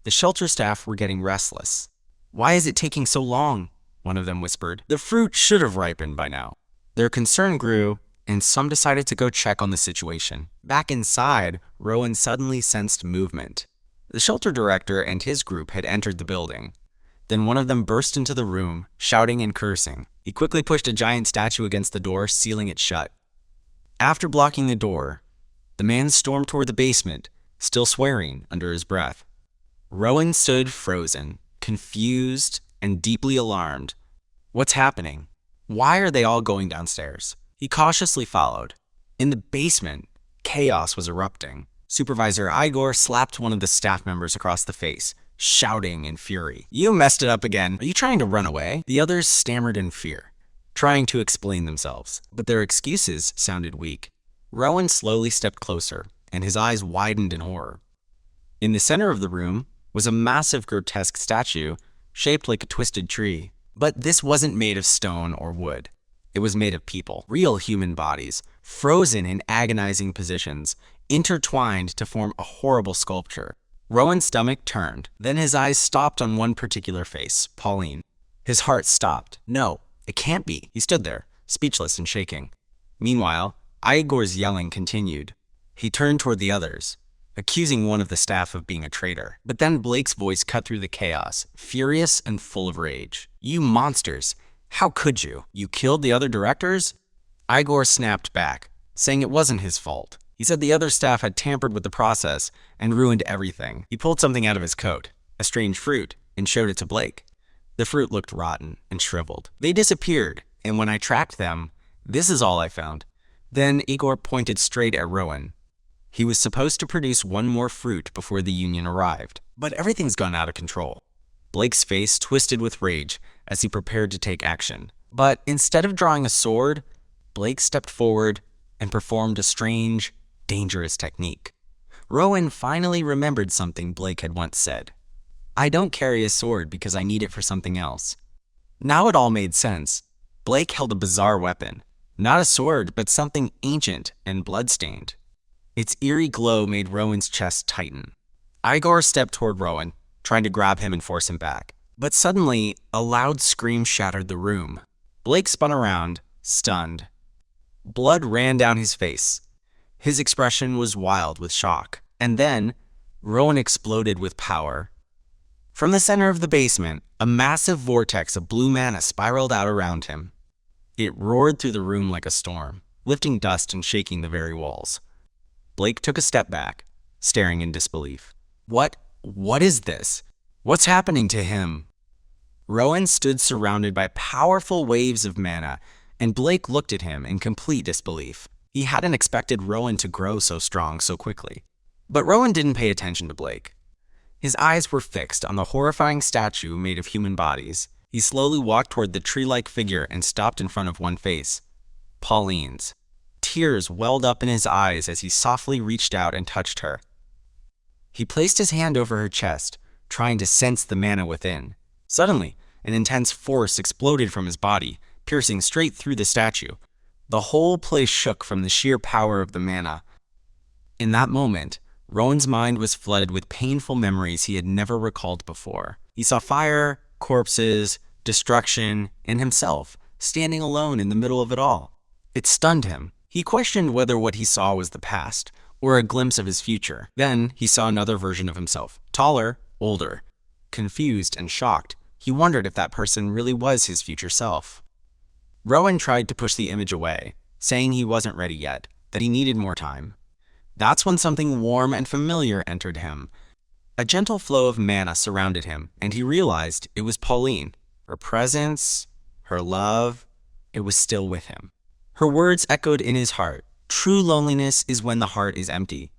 the shelter staff were getting restless. "Why is it taking so long?" one of them whispered. "The fruit should have ripened by now." Their concern grew, and some decided to go check on the situation. Back inside, Rowan suddenly sensed movement. The shelter director and his group had entered the building. Then one of them burst into the room, shouting and cursing. He quickly pushed a giant statue against the door, sealing it shut. After blocking the door, the man stormed toward the basement, still swearing under his breath. Rowan stood frozen, confused, and deeply alarmed. What's happening? Why are they all going downstairs? He cautiously followed. In the basement, chaos was erupting. Supervisor Igor slapped one of the staff members across the face, shouting in fury. "You messed it up again. Are you trying to run away?" The others stammered in fear, trying to explain themselves, but their excuses sounded weak. Rowan slowly stepped closer, and his eyes widened in horror. In the center of the room was a massive grotesque statue shaped like a twisted tree. But this wasn't made of stone or wood. It was made of people, real human bodies, frozen in agonizing positions, intertwined to form a horrible sculpture. Rowan's stomach turned. Then his eyes stopped on one particular face, Pauline. His heart stopped. No, it can't be. He stood there, speechless and shaking. Meanwhile, Igor's yelling continued. He turned toward the others, accusing one of the staff of being a traitor. But then Blake's voice cut through the chaos, furious and full of rage. "You monsters! How could you? You killed the other directors?" Igor snapped back, saying it wasn't his fault. He said the other staff had tampered with the process and ruined everything. He pulled something out of his coat, a strange fruit, and showed it to Blake. The fruit looked rotten and shriveled. They disappeared, and when I tracked them, this is all I found. Then Igor pointed straight at Rowan. He was supposed to produce one more fruit before the Union arrived, but everything's gone out of control. Blake's face twisted with rage as he prepared to take action. But instead of drawing a sword, Blake stepped forward and performed a strange, dangerous technique. Rowan finally remembered something Blake had once said. "I don't carry a sword because I need it for something else." Now it all made sense. Blake held a bizarre weapon. Not a sword, but something ancient and bloodstained. Its eerie glow made Rowan's chest tighten. Igor stepped toward Rowan, trying to grab him and force him back. But suddenly, a loud scream shattered the room. Blake spun around, stunned. Blood ran down his face. His expression was wild with shock. And then, Rowan exploded with power. From the center of the basement, a massive vortex of blue mana spiraled out around him. It roared through the room like a storm, lifting dust and shaking the very walls. Blake took a step back, staring in disbelief. What is this? What's happening to him? Rowan stood surrounded by powerful waves of mana, and Blake looked at him in complete disbelief. He hadn't expected Rowan to grow so strong so quickly. But Rowan didn't pay attention to Blake. His eyes were fixed on the horrifying statue made of human bodies. He slowly walked toward the tree-like figure and stopped in front of one face, Pauline's. Tears welled up in his eyes as he softly reached out and touched her. He placed his hand over her chest, trying to sense the mana within. Suddenly, an intense force exploded from his body, piercing straight through the statue. The whole place shook from the sheer power of the mana. In that moment, Rowan's mind was flooded with painful memories he had never recalled before. He saw fire, corpses, destruction, and himself, standing alone in the middle of it all. It stunned him. He questioned whether what he saw was the past, or a glimpse of his future. Then he saw another version of himself, taller, older. Confused and shocked, he wondered if that person really was his future self. Rowan tried to push the image away, saying he wasn't ready yet, that he needed more time. That's when something warm and familiar entered him. A gentle flow of mana surrounded him, and he realized it was Pauline. Her presence, her love, it was still with him. Her words echoed in his heart. True loneliness is when the heart is empty.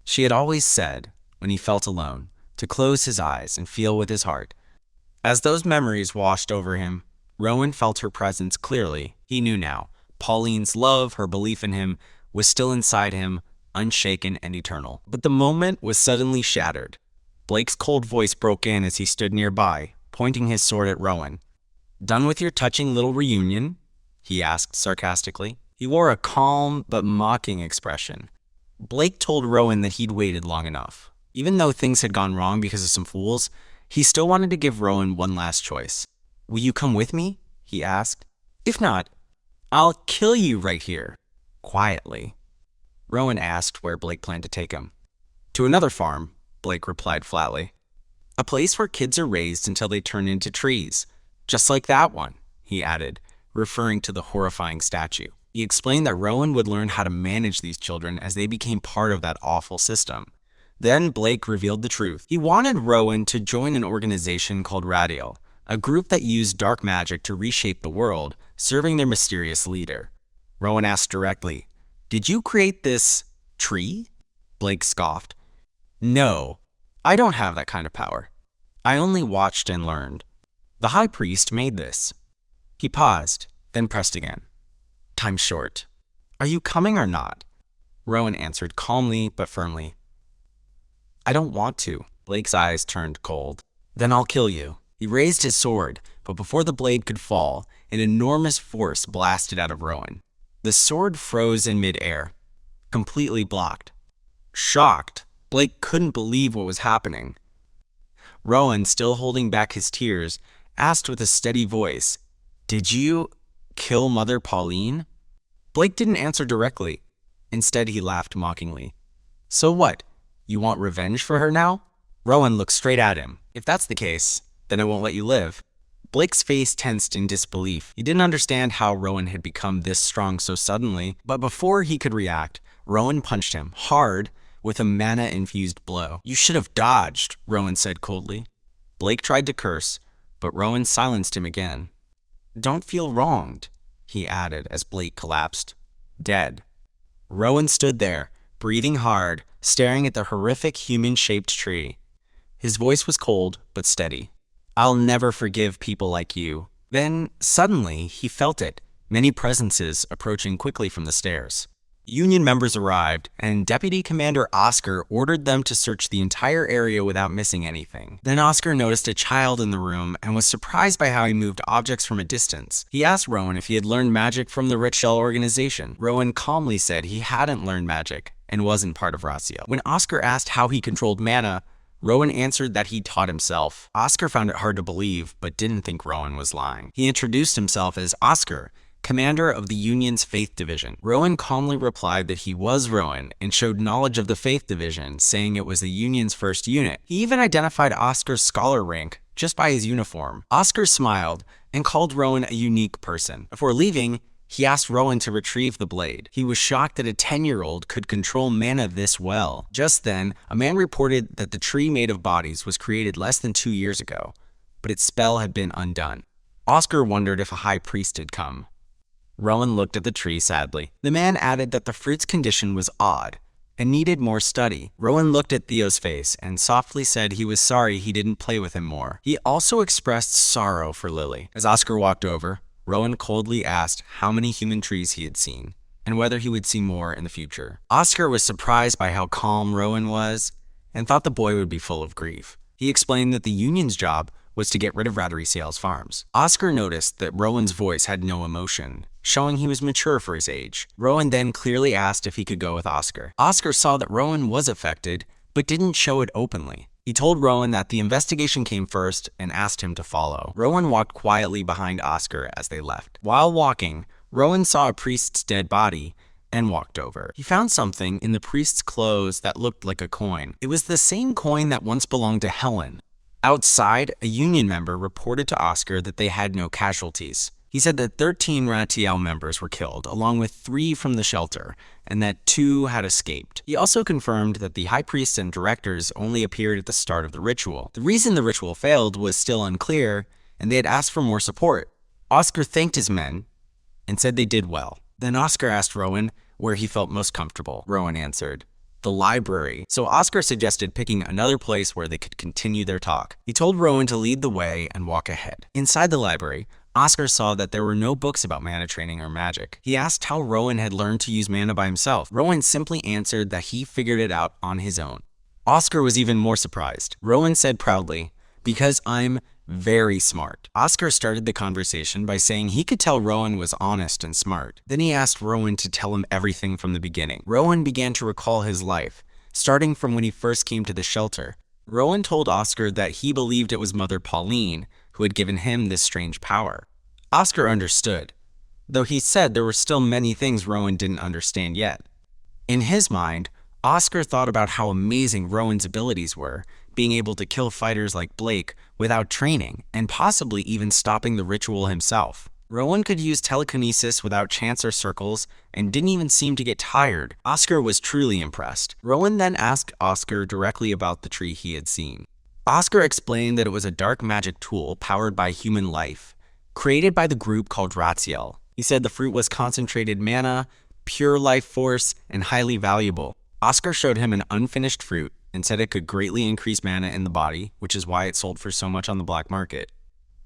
She had always said, when he felt alone, to close his eyes and feel with his heart. As those memories washed over him, Rowan felt her presence clearly. He knew now. Pauline's love, her belief in him, was still inside him, unshaken and eternal. But the moment was suddenly shattered. Blake's cold voice broke in as he stood nearby, pointing his sword at Rowan. "Done with your touching little reunion?" he asked sarcastically. He wore a calm but mocking expression. Blake told Rowan that he'd waited long enough. Even though things had gone wrong because of some fools, he still wanted to give Rowan one last choice. "Will you come with me?" he asked. "If not, I'll kill you right here." Quietly. Rowan asked where Blake planned to take him. "To another farm," Blake replied flatly. "A place where kids are raised until they turn into trees. Just like that one," he added, referring to the horrifying statue. He explained that Rowan would learn how to manage these children as they became part of that awful system. Then Blake revealed the truth. He wanted Rowan to join an organization called Radial, a group that used dark magic to reshape the world, serving their mysterious leader. Rowan asked directly, "Did you create this tree?" Blake scoffed. "No, I don't have that kind of power. I only watched and learned. The high priest made this." He paused, then pressed again. "Time's short. Are you coming or not?" Rowan answered calmly but firmly. I don't want to. Blake's eyes turned cold. Then I'll kill you. He raised his sword, but before the blade could fall, an enormous force blasted out of Rowan. The sword froze in midair, completely blocked. Shocked, Blake couldn't believe what was happening. Rowan, still holding back his tears, asked with a steady voice, Did you kill Mother Pauline? Blake didn't answer directly. Instead, he laughed mockingly. So what? You want revenge for her now? Rowan looked straight at him. If that's the case, then I won't let you live. Blake's face tensed in disbelief. He didn't understand how Rowan had become this strong so suddenly, but before he could react, Rowan punched him hard with a mana-infused blow. You should have dodged, Rowan said coldly. Blake tried to curse, but Rowan silenced him again. Don't feel wronged, he added as Blake collapsed, dead. Rowan stood there, breathing hard, staring at the horrific human-shaped tree. His voice was cold but steady. I'll never forgive people like you. Then, suddenly, he felt it, many presences approaching quickly from the stairs. Union members arrived, and Deputy Commander Oscar ordered them to search the entire area without missing anything. Then Oscar noticed a child in the room and was surprised by how he moved objects from a distance. He asked Rowan if he had learned magic from the Red Shell organization. Rowan calmly said he hadn't learned magic and wasn't part of Raziel. When Oscar asked how he controlled mana, Rowan answered that he taught himself. Oscar found it hard to believe, but didn't think Rowan was lying. He introduced himself as Oscar, commander of the Union's Faith Division. Rowan calmly replied that he was Rowan and showed knowledge of the Faith Division, saying it was the Union's first unit. He even identified Oscar's scholar rank just by his uniform. Oscar smiled and called Rowan a unique person. Before leaving, he asked Rowan to retrieve the blade. He was shocked that a 10-year-old could control mana this well. Just then, a man reported that the tree made of bodies was created less than 2 years ago, but its spell had been undone. Oscar wondered if a high priest had come. Rowan looked at the tree sadly. The man added that the fruit's condition was odd and needed more study. Rowan looked at Theo's face and softly said he was sorry he didn't play with him more. He also expressed sorrow for Lily. As Oscar walked over, Rowan coldly asked how many human trees he had seen, and whether he would see more in the future. Oscar was surprised by how calm Rowan was, and thought the boy would be full of grief. He explained that the Union's job was to get rid of Radarisiel's farms. Oscar noticed that Rowan's voice had no emotion, showing he was mature for his age. Rowan then clearly asked if he could go with Oscar. Oscar saw that Rowan was affected, but didn't show it openly. He told Rowan that the investigation came first and asked him to follow. Rowan walked quietly behind Oscar as they left. While walking, Rowan saw a priest's dead body and walked over. He found something in the priest's clothes that looked like a coin. It was the same coin that once belonged to Helen. Outside, a Union member reported to Oscar that they had no casualties. He said that 13 Raziel members were killed, along with 3 from the shelter, and that 2 had escaped. He also confirmed that the high priests and directors only appeared at the start of the ritual. The reason the ritual failed was still unclear, and they had asked for more support. Oscar thanked his men and said they did well. Then Oscar asked Rowan where he felt most comfortable. Rowan answered, the library. So Oscar suggested picking another place where they could continue their talk. He told Rowan to lead the way and walk ahead. Inside the library, Oscar saw that there were no books about mana training or magic. He asked how Rowan had learned to use mana by himself. Rowan simply answered that he figured it out on his own. Oscar was even more surprised. Rowan said proudly, because I'm very smart. Oscar started the conversation by saying he could tell Rowan was honest and smart. Then he asked Rowan to tell him everything from the beginning. Rowan began to recall his life, starting from when he first came to the shelter. Rowan told Oscar that he believed it was Mother Pauline who had given him this strange power. Oscar understood, though he said there were still many things Rowan didn't understand yet. In his mind, Oscar thought about how amazing Rowan's abilities were, being able to kill fighters like Blake without training, and possibly even stopping the ritual himself. Rowan could use telekinesis without chants or circles, and didn't even seem to get tired. Oscar was truly impressed. Rowan then asked Oscar directly about the tree he had seen. Oscar explained that it was a dark magic tool powered by human life, created by the group called Raziel. He said the fruit was concentrated mana, pure life force, and highly valuable. Oscar showed him an unfinished fruit and said it could greatly increase mana in the body, which is why it sold for so much on the black market.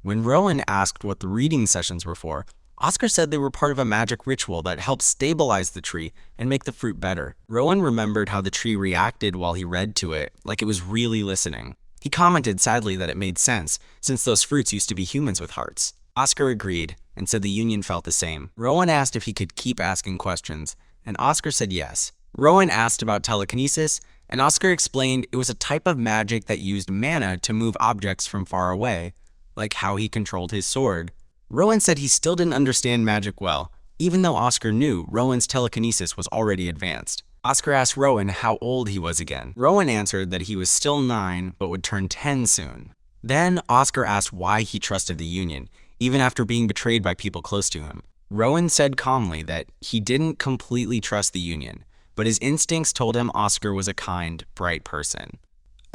When Rowan asked what the reading sessions were for, Oscar said they were part of a magic ritual that helped stabilize the tree and make the fruit better. Rowan remembered how the tree reacted while he read to it, like it was really listening. He commented sadly that it made sense, since those fruits used to be humans with hearts. Oscar agreed, and said the union felt the same. Rowan asked if he could keep asking questions, and Oscar said yes. Rowan asked about telekinesis, and Oscar explained it was a type of magic that used mana to move objects from far away, like how he controlled his sword. Rowan said he still didn't understand magic well, even though Oscar knew Rowan's telekinesis was already advanced. Oscar asked Rowan how old he was again. Rowan answered that he was still 9, but would turn 10 soon. Then Oscar asked why he trusted the union, even after being betrayed by people close to him. Rowan said calmly that he didn't completely trust the union, but his instincts told him Oscar was a kind, bright person.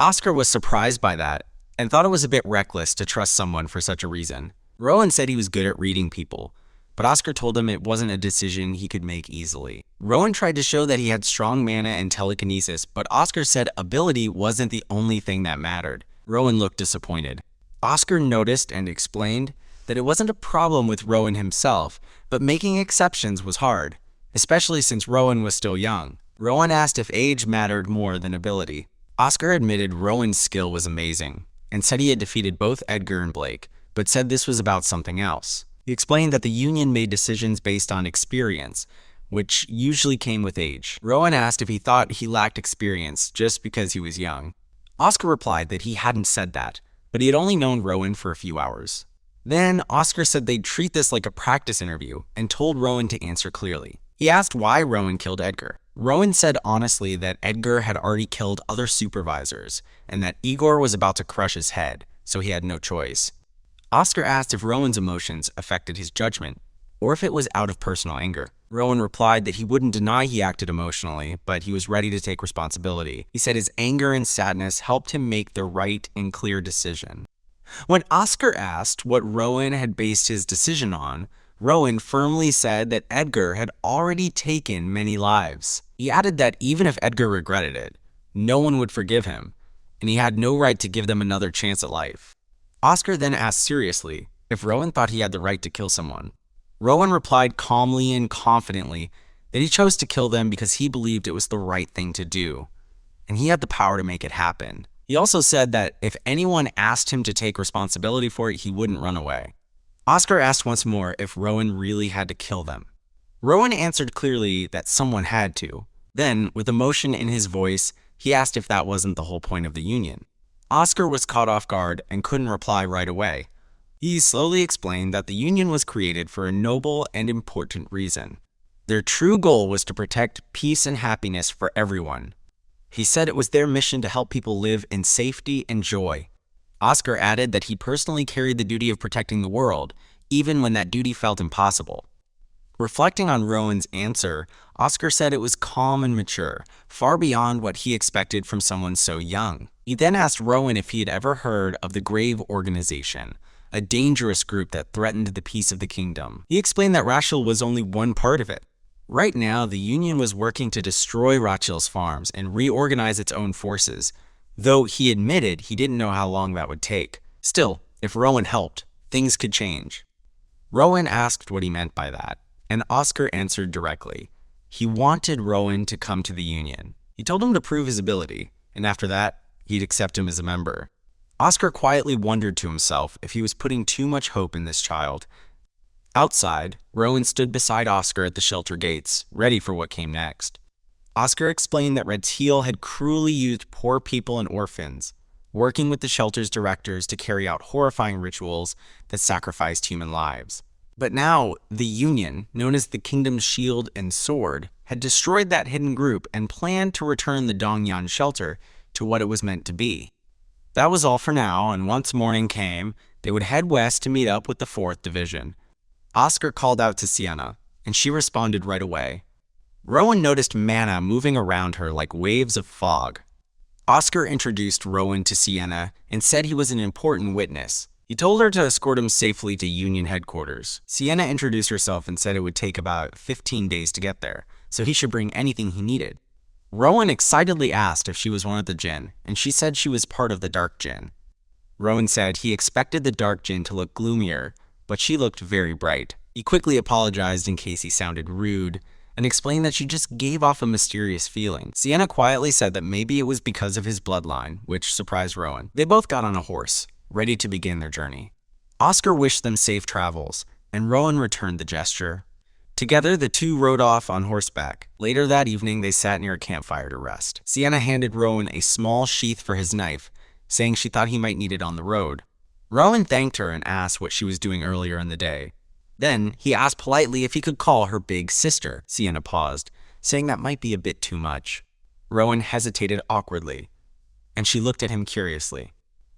Oscar was surprised by that, and thought it was a bit reckless to trust someone for such a reason. Rowan said he was good at reading people, but Oscar told him it wasn't a decision he could make easily. Rowan tried to show that he had strong mana and telekinesis, but Oscar said ability wasn't the only thing that mattered. Rowan looked disappointed. Oscar noticed and explained that it wasn't a problem with Rowan himself, but making exceptions was hard, especially since Rowan was still young. Rowan asked if age mattered more than ability. Oscar admitted Rowan's skill was amazing, and said he had defeated both Edgar and Blake, but said this was about something else. He explained that the union made decisions based on experience, which usually came with age. Rowan asked if he thought he lacked experience just because he was young. Oscar replied that he hadn't said that, but he had only known Rowan for a few hours. Then Oscar said they'd treat this like a practice interview and told Rowan to answer clearly. He asked why Rowan killed Edgar. Rowan said honestly that Edgar had already killed other supervisors and that Igor was about to crush his head, so he had no choice. Oscar asked if Rowan's emotions affected his judgment, or if it was out of personal anger. Rowan replied that he wouldn't deny he acted emotionally, but he was ready to take responsibility. He said his anger and sadness helped him make the right and clear decision. When Oscar asked what Rowan had based his decision on, Rowan firmly said that Edgar had already taken many lives. He added that even if Edgar regretted it, no one would forgive him, and he had no right to give them another chance at life. Oscar then asked seriously if Rowan thought he had the right to kill someone. Rowan replied calmly and confidently that he chose to kill them because he believed it was the right thing to do, and he had the power to make it happen. He also said that if anyone asked him to take responsibility for it, he wouldn't run away. Oscar asked once more if Rowan really had to kill them. Rowan answered clearly that someone had to. Then, with emotion in his voice, he asked if that wasn't the whole point of the union. Oscar was caught off guard and couldn't reply right away. He slowly explained that the union was created for a noble and important reason. Their true goal was to protect peace and happiness for everyone. He said it was their mission to help people live in safety and joy. Oscar added that he personally carried the duty of protecting the world, even when that duty felt impossible. Reflecting on Rowan's answer, Oscar said it was calm and mature, far beyond what he expected from someone so young. He then asked Rowan if he had ever heard of the Grave Organization, a dangerous group that threatened the peace of the kingdom. He explained that Rachel was only one part of it. Right now, the Union was working to destroy Rachel's farms and reorganize its own forces, though he admitted he didn't know how long that would take. Still, if Rowan helped, things could change. Rowan asked what he meant by that, and Oscar answered directly. He wanted Rowan to come to the Union. He told him to prove his ability, and after that, he'd accept him as a member. Oscar quietly wondered to himself if he was putting too much hope in this child. Outside, Rowan stood beside Oscar at the shelter gates, ready for what came next. Oscar explained that Red Teal had cruelly used poor people and orphans, working with the shelter's directors to carry out horrifying rituals that sacrificed human lives. But now, the Union, known as the Kingdom's Shield and Sword, had destroyed that hidden group and planned to return the Dongyan shelter to what it was meant to be. That was all for now, and once morning came, they would head west to meet up with the 4th Division. Oscar called out to Sienna, and she responded right away. Rowan noticed mana moving around her like waves of fog. Oscar introduced Rowan to Sienna and said he was an important witness. He told her to escort him safely to Union headquarters. Sienna introduced herself and said it would take about 15 days to get there, so he should bring anything he needed. Rowan excitedly asked if she was one of the Jinn, and she said she was part of the Dark Jinn. Rowan said he expected the Dark Jinn to look gloomier, but she looked very bright. He quickly apologized in case he sounded rude, and explained that she just gave off a mysterious feeling. Sienna quietly said that maybe it was because of his bloodline, which surprised Rowan. They both got on a horse, ready to begin their journey. Oscar wished them safe travels, and Rowan returned the gesture. Together, the two rode off on horseback. Later that evening, they sat near a campfire to rest. Sienna handed Rowan a small sheath for his knife, saying she thought he might need it on the road. Rowan thanked her and asked what she was doing earlier in the day. Then, he asked politely if he could call her big sister. Sienna paused, saying that might be a bit too much. Rowan hesitated awkwardly, and she looked at him curiously.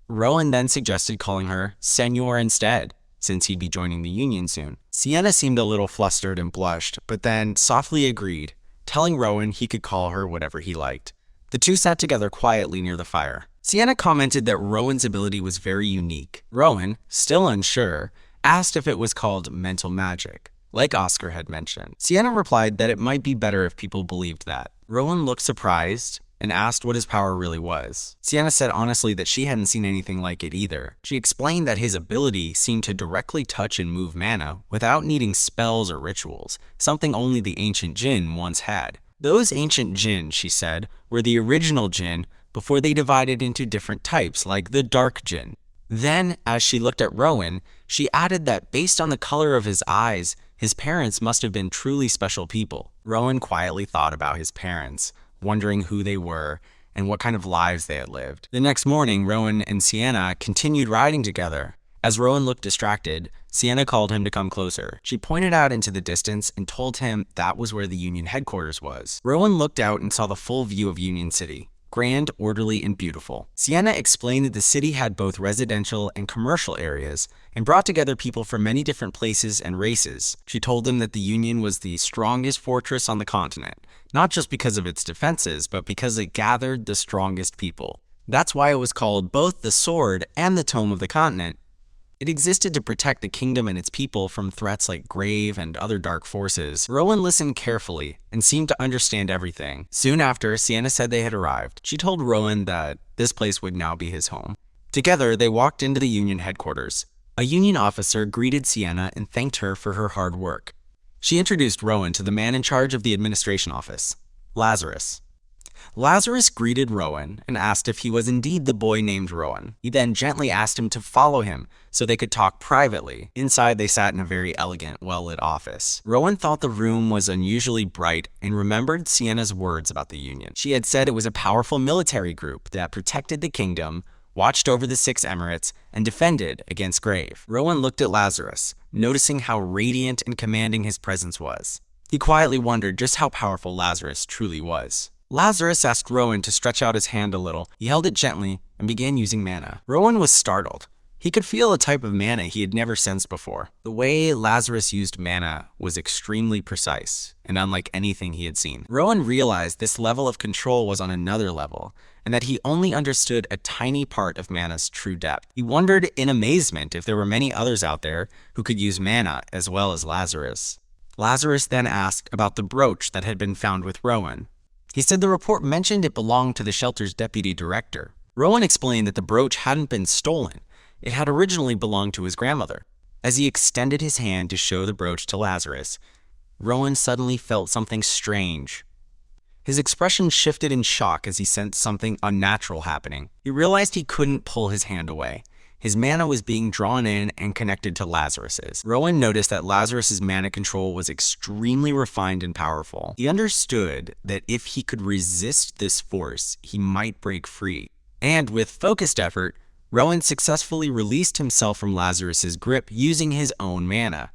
Rowan then suggested calling her Senor instead, since he'd be joining the Union soon. Sienna seemed a little flustered and blushed, but then softly agreed, telling Rowan he could call her whatever he liked. The two sat together quietly near the fire. Sienna commented that Rowan's ability was very unique. Rowan, still unsure, asked if it was called mental magic, like Oscar had mentioned. Sienna replied that it might be better if people believed that. Rowan looked surprised and asked what his power really was. Sienna said honestly that she hadn't seen anything like it either. She explained that his ability seemed to directly touch and move mana without needing spells or rituals, something only the ancient Jinn once had. Those ancient Jinn, she said, were the original Jinn before they divided into different types like the Dark Jinn. Then, as she looked at Rowan, she added that based on the color of his eyes, his parents must have been truly special people. Rowan quietly thought about his parents, wondering who they were and what kind of lives they had lived. The next morning, Rowan and Sienna continued riding together. As Rowan looked distracted, Sienna called him to come closer. She pointed out into the distance and told him that was where the Union headquarters was. Rowan looked out and saw the full view of Union City. Grand, orderly, and beautiful. Sienna explained that the city had both residential and commercial areas and brought together people from many different places and races. She told them that the Union was the strongest fortress on the continent, not just because of its defenses, but because it gathered the strongest people. That's why it was called both the Sword and the Tome of the Continent. It existed to protect the kingdom and its people from threats like grave and other dark forces. Rowan listened carefully and seemed to understand everything. Soon after, Sienna said they had arrived. She told Rowan that this place would now be his home. Together, they walked into the Union headquarters. A Union officer greeted Sienna and thanked her for her hard work. She introduced Rowan to the man in charge of the administration office, Lazarus. Lazarus greeted Rowan and asked if he was indeed the boy named Rowan. He then gently asked him to follow him so they could talk privately. Inside, they sat in a very elegant, well-lit office. Rowan thought the room was unusually bright and remembered Sienna's words about the Union. She had said it was a powerful military group that protected the kingdom, watched over the 6 emirates, and defended against grave. Rowan looked at Lazarus, noticing how radiant and commanding his presence was. He quietly wondered just how powerful Lazarus truly was. Lazarus asked Rowan to stretch out his hand a little. He held it gently and began using mana. Rowan was startled. He could feel a type of mana he had never sensed before. The way Lazarus used mana was extremely precise and unlike anything he had seen. Rowan realized this level of control was on another level, and that he only understood a tiny part of mana's true depth. He wondered in amazement if there were many others out there who could use mana as well as Lazarus. Lazarus then asked about the brooch that had been found with Rowan. He said the report mentioned it belonged to the shelter's deputy director. Rowan explained that the brooch hadn't been stolen. It had originally belonged to his grandmother. As he extended his hand to show the brooch to Lazarus, Rowan suddenly felt something strange. His expression shifted in shock as he sensed something unnatural happening. He realized he couldn't pull his hand away. His mana was being drawn in and connected to Lazarus's. Rowan noticed that Lazarus's mana control was extremely refined and powerful. He understood that if he could resist this force, he might break free. And with focused effort, Rowan successfully released himself from Lazarus's grip using his own mana.